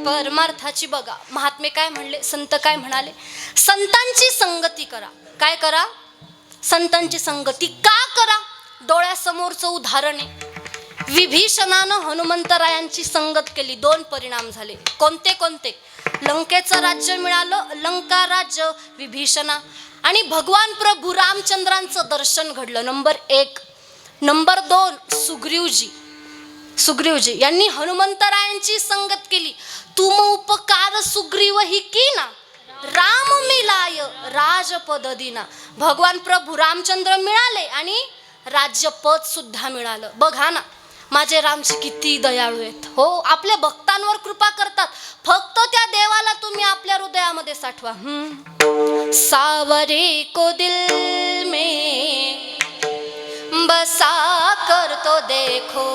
परमार्थाची. बघा महात्मे काय म्हणले, संत काय म्हणाले, संतांची संगती करा. काय करा? संतांची संगती. का करा? डोळ्यासमोरचं उदाहरण आहे. विभीषणानं हनुमंतरायांची संगत केली, 2 परिणाम झाले. कोणते कोणते? लंकेचं राज्य मिळालं, लंका राज्य विभीषणा, आणि भगवान प्रभू रामचंद्रांचं दर्शन घडलं. नंबर 1. नंबर 2, सुग्रीवजी यांनी हनुमंतरायांची संगत केली. तुम उपकार सुग्रीव ही कीना, राम मिलाय राजपद दिना. भगवान प्रभू रामचंद्र मिळाले आणि राज्यपद सुद्धा मिळालं. बघा ना, माझे रामजी किती दयाळू आहेत. हो, आपल्या भक्तांवर कृपा करतात. फक्त त्या देवाला तुम्ही आपल्या हृदयामध्ये साठवा. सावरे को दिल में बसा कर तो देखो,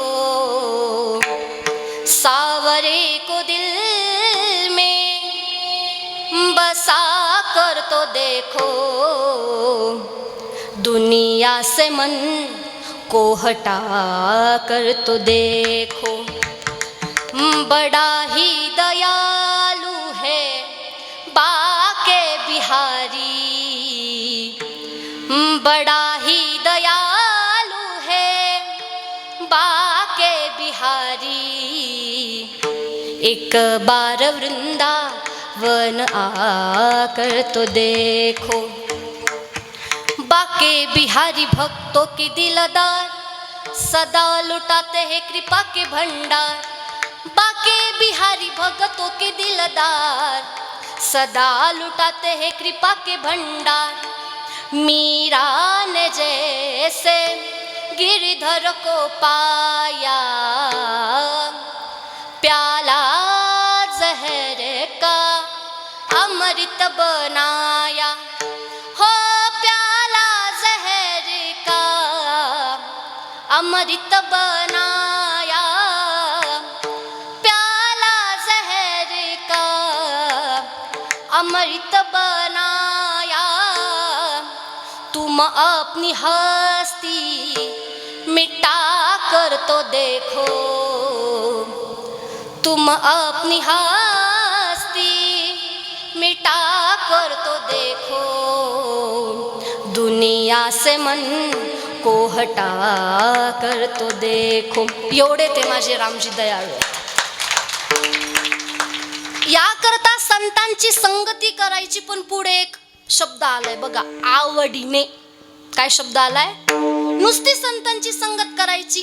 सावरे को दिल में बसा कर तो देखो, दुनिया से मन को हटा कर तो देखो, बड़ा ही दयालु है बाके बिहारी, बड़ा ही दयालु है बाके बिहारी, एक बार वृंदावन आकर तो देखो, बाके बिहारी भक्तों के दिलदार, सदा लुटाते हैं कृपा के भंडार, बाके बिहारी भक्तों के दिलदार, सदा लुटाते हैं कृपा के भंडार। मीरा ने जैसे गिरधर को पाया, प्याला जहर का अमृत बनाया, हो प्याला जहर का अमृत बनाया, प्याला जहर का अमृत बनाया, तुम अपनी हस्ती मिटा कर तो देखो, तुम अपनी हस्ती मिटा कर तो देखो, दुनिया से मन को हटा कर तो देखो. एवढे ते माझे रामजी दयाळू आहेत. याकरता संतांची संगती करायची. पण पुढे एक शब्द आलाय बघा, आवडीने. काय शब्द आलाय? नुसती संतांची संगत करायची,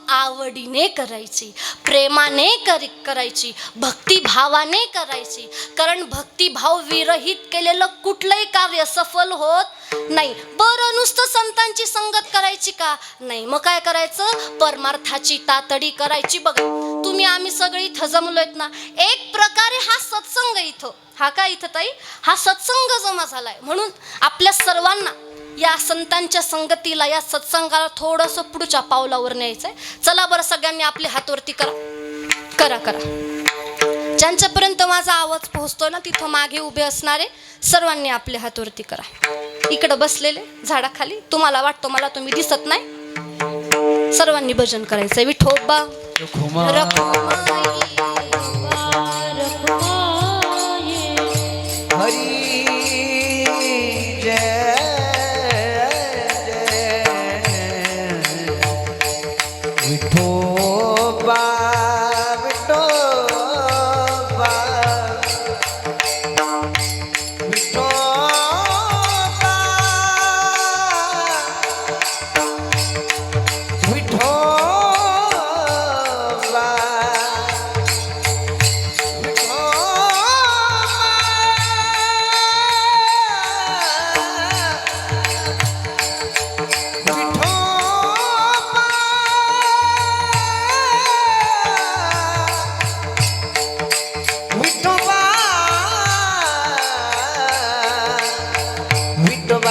आवडीने करायची, प्रेमाने करायची, भक्तिभावाने करायची. कारण भक्तिभाव विरहित केलेलं कुठलंही कार्य सफल होत नाही. बरं, नुसतं संतांची संगत करायची का? नाही. मग काय करायचं? परमार्थाची तातडी करायची. बघा तुम्ही आम्ही सगळे इथं जमलोयत ना, एक प्रकारे हा सत्संग इथं, हा काय इथं ताई, हा सत्संग जमा झालाय. म्हणून आपल्या सर्वांना या संतांच्या संगतीला, या सत्संगाला थोडंसं पुढच्या पावलावर न्यायचंय. चला बरं, सगळ्यांनी आपले हात वरती करा, करा करा. ज्यांच्यापर्यंत माझा आवाज पोहोचतोय ना, तिथं मागे उभे असणारे सर्वांनी आपले हात वरती करा. इकडं बसलेले झाडाखाली, तुम्हाला वाटतं मला तुम्ही दिसत नाही, सर्वांनी भजन करायचंय. विठोबा रखुमाई हरी जय जय विठोबा विठोबा विठोबा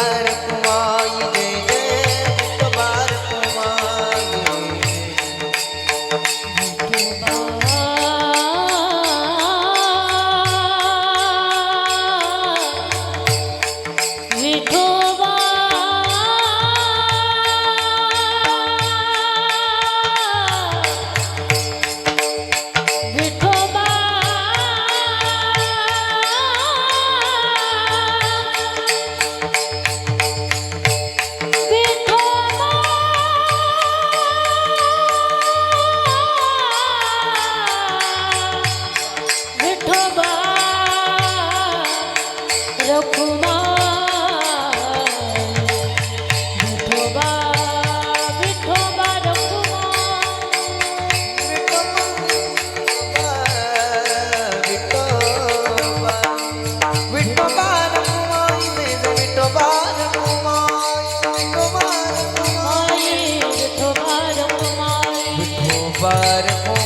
विठोबा रखुमा विठोबा विठोबा रखुमा माई विठोबा रखुमाई विठोबा रखुमाई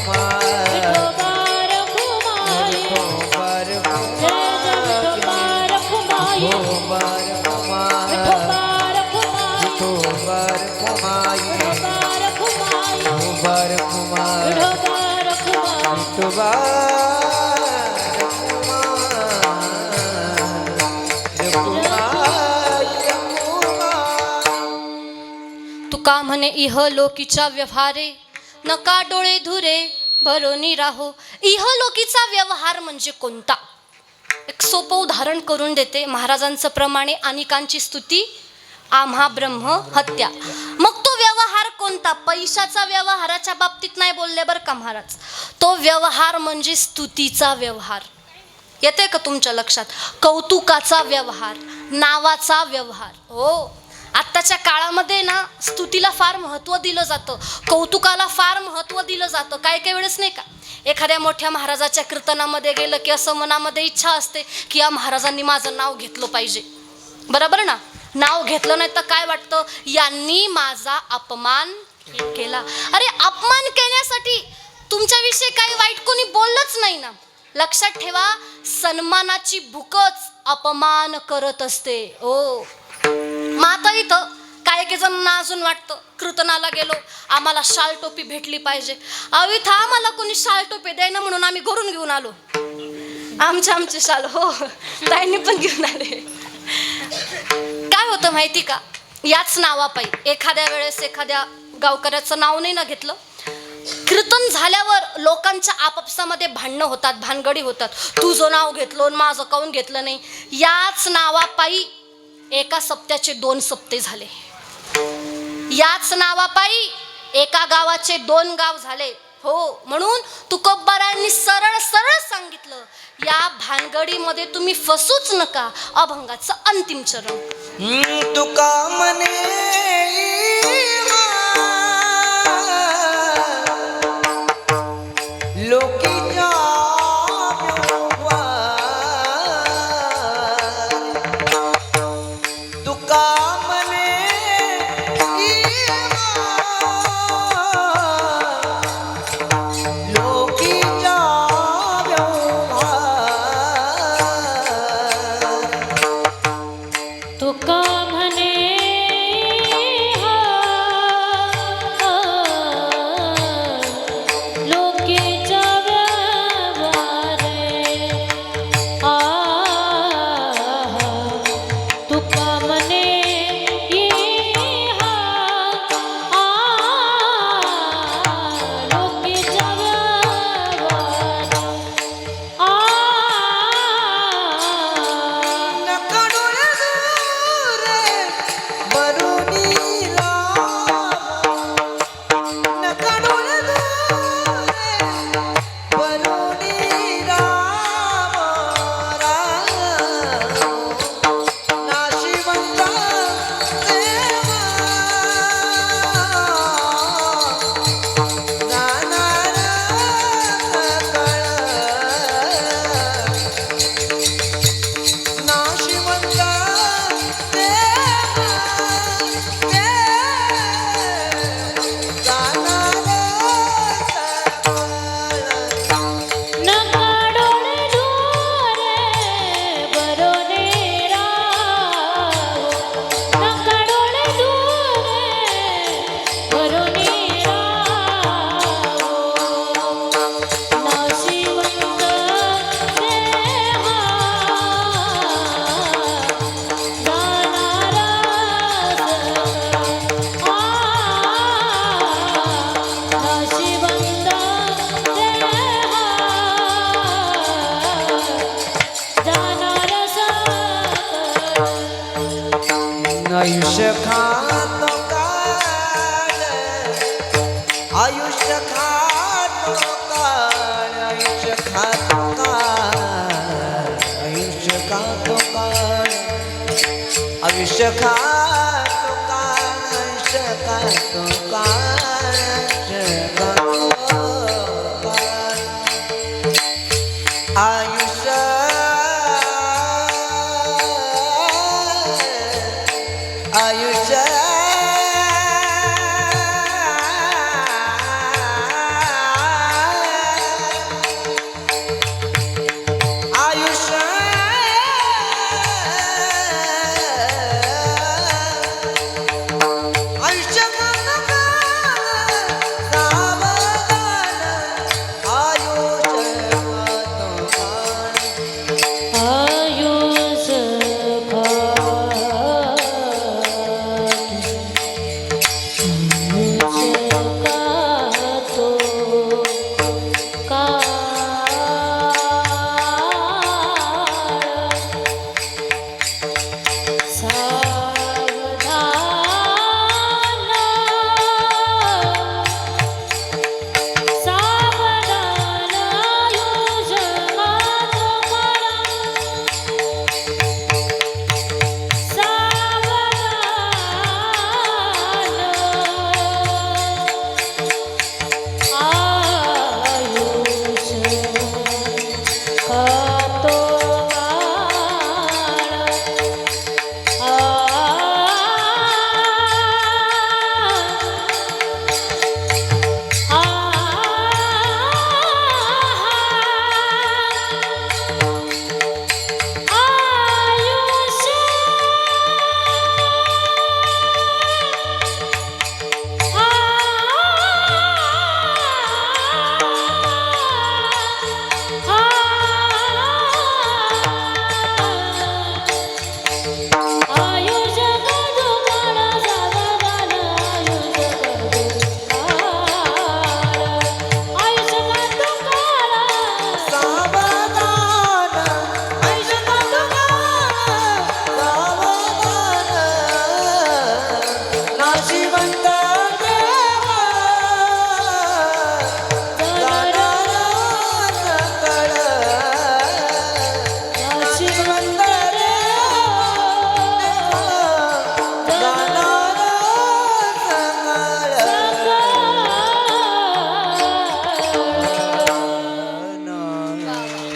जय जय विठोबा रखुमाई विठोबा रखुमाई विठोबा रखुमाई विठोबा रखुमाई तुका म्हणे इह लोकीच्या व्यवहारे नका डोळे धुरे भरोनी राहो. इह लोकीचा व्यवहार म्हणजे कोणता? एक सोपं उदाहरण करून देते. महाराजांचं प्रमाणे अनेकांची स्तुती आम्हा ब्रह्म हत्या. मग तो व्यवहार कोणता? पैशाचा व्यवहाराच्या बाबतीत नाही बोलले बरं का महाराज. तो व्यवहार म्हणजे स्तुतीचा व्यवहार. येते का तुमच्या लक्षात? कौतुकाचा व्यवहार, नावाचा व्यवहार. हो, आत्ताच्या काळामध्ये ना स्तुतीला फार महत्त्व दिलं जातं, कौतुकाला फार महत्त्व दिलं जातं. काही काही वेळेस नाही का, एखाद्या मोठ्या महाराजाच्या कीर्तनामध्ये गेलं की असं मनामध्ये इच्छा असते की या महाराजांनी माझं नाव घेतलं पाहिजे. बरोबर ना? नाव घेतलं नाही तर काय वाटतं? यांनी माझा अपमान केला. अरे अपमान केल्यासाठी तुमच्याविषयी काही वाईट कोणी बोललंच नाही ना. लक्षात ठेवा, सन्मानाची भूकच अपमान करत असते. हो, मग आता इथं काही काही जणांना अजून वाटतं, कीर्तनाला गेलो आम्हाला शाल टोपी भेटली पाहिजे. अहो, इथं आम्हाला कोणी शाल टोपी द्यायना म्हणून आम्ही घरून घेऊन आलो आमचे शाल. हो, ताईंनी पण घेऊन आले. काय होतं माहिती का, याच नावापायी एखाद्या वेळेस एखाद्या गावकऱ्याचं नाव नाही ना घेतलं, कीर्तन झाल्यावर लोकांच्या आपापसामध्ये भांडणं होतात, भानगडी होतात. तुझं नाव घेतलं माझं काऊन घेतलं नाही. याच नावापायी एका सप्त्याचे 2 सप्ते झाले. याच नावापायी एका गावाचे 2 गाव झाले. हो, म्हणून तुकोबारायांनी सरळ सरळ सांगितलं, या भानगडीमध्ये तुम्ही फसूच नका. अभंगाचं अंतिम चरण. तुका म्हणे लोकीच्या तुका म्हणे लोकीच्या तुका म्हणे हा शखा तुका शखा तुका शखा आयुष्य आयुष्य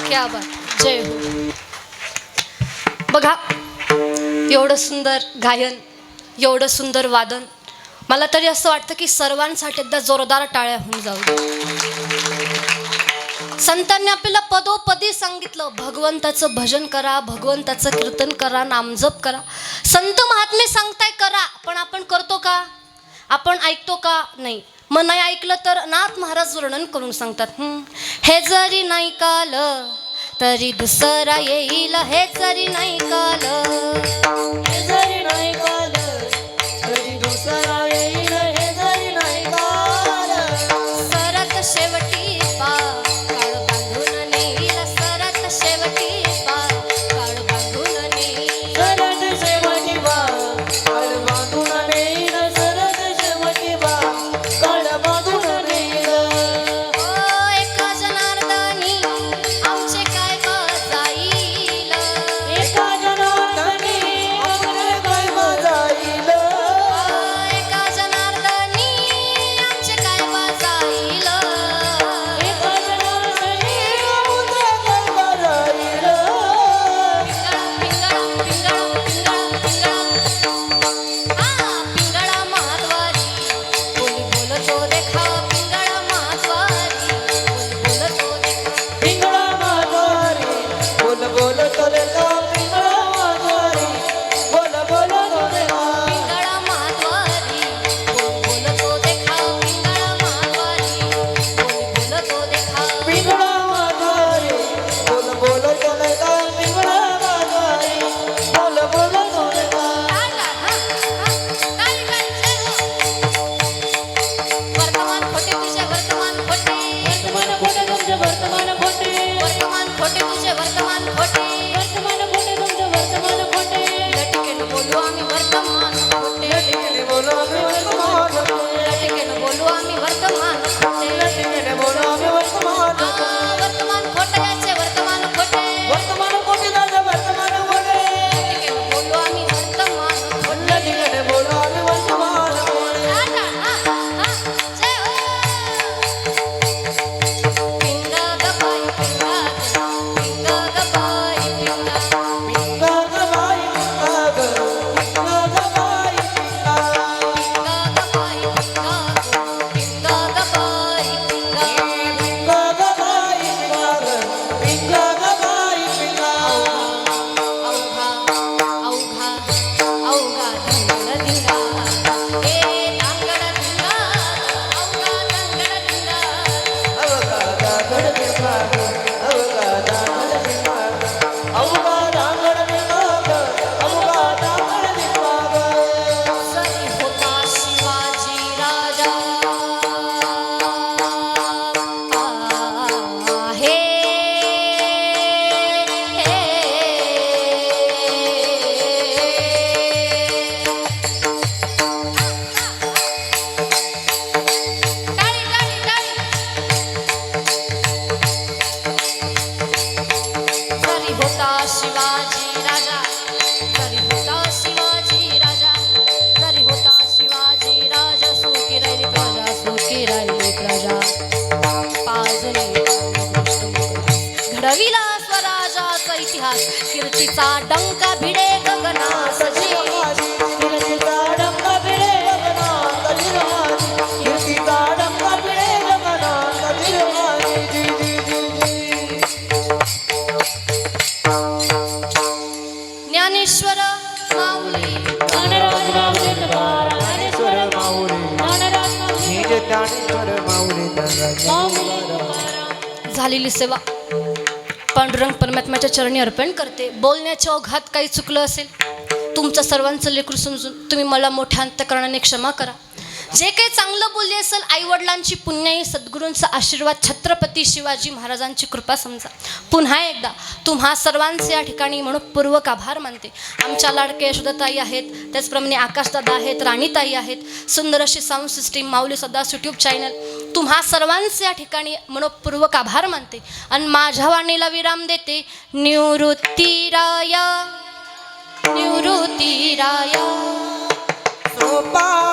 क्या बात, जय हो. बघा, एवढं सुंदर गायन, एवढं सुंदर वादन, मला तरी असं वाटतं की सर्वांसाठी एकदा जोरदार टाळ्या होऊन जाऊ दे. संतांनी आपल्याला पदोपदी सांगितलं, भगवंताचं भजन करा, भगवंताचं कीर्तन करा, नामजप करा. संत महात्मे सांगताय करा, पण आपण करतो का? आपण ऐकतो का? नाही. मग नाही ऐकलं तर नाथ महाराज वर्णन करून सांगतात, हे जरी नाही काल तरी दुसरा येईल, हे जरी नाही काल, हे जरी नाही काल तरी दुसरा येईल, हे जरी नाही काल. सरत शेवटी पा काळ बांधून नेईल, सरत शेवटी पा काळ बांधून नेईल. सरत शेवटी बा काळ बांधून नेईल, सरत शेवटी बा काळ बांधून नेईल. ओ एका जनार्दनी आमचे काय जाईल, एका जनार्दनी आपले काय जाईल. एका जनार्दनी कीर्तीचा डंका भिडे गगनास जी कीर्तीचा डंका भिडे गगनात निर्हारी. कीर्तीचा डंका भिडे गगनात निर्हारी. जी, जी, जी, जी. ज्ञानेश्वर माऊली ज्ञानराज माऊली तुकाराम. ज्ञानेश्वर माऊली. ज्ञानराज माऊली. निज ज्ञानेश्वर माऊली धनराज माऊली तुकाराम. झालेली सेवा पांडुरंग परमात्म्याच्या चरणी अर्पण करते. बोलण्याच्या ओघात काही चुकलं असेल तुमचं सर्वांचं लेकरू समजून तुम्ही मला मोठ्या अंतकरणाने क्षमा करा. जे काही चांगलं बोलले असेल आईवडिलांची पुण्याई सद्गुरूंचा आशीर्वाद छत्रपती शिवाजी महाराजांची कृपा समजा. पुन्हा एकदा तुम्हा सर्वांचे या ठिकाणी मनपूर्वक आभार मानते. आमच्या लाडके यशोदाताई आहेत, त्याचप्रमाणे आकाशदादा आहेत, राणीताई आहेत, सुंदर अशी साऊंड सिस्टीम, माऊली सदास यूट्यूब चॅनल, तुम्हा सर्वांचे या ठिकाणी मनपूर्वक आभार मानते आणि माझ्या वाणीला विराम देते. निवृत्तीराया निवृत्तीराया सोपा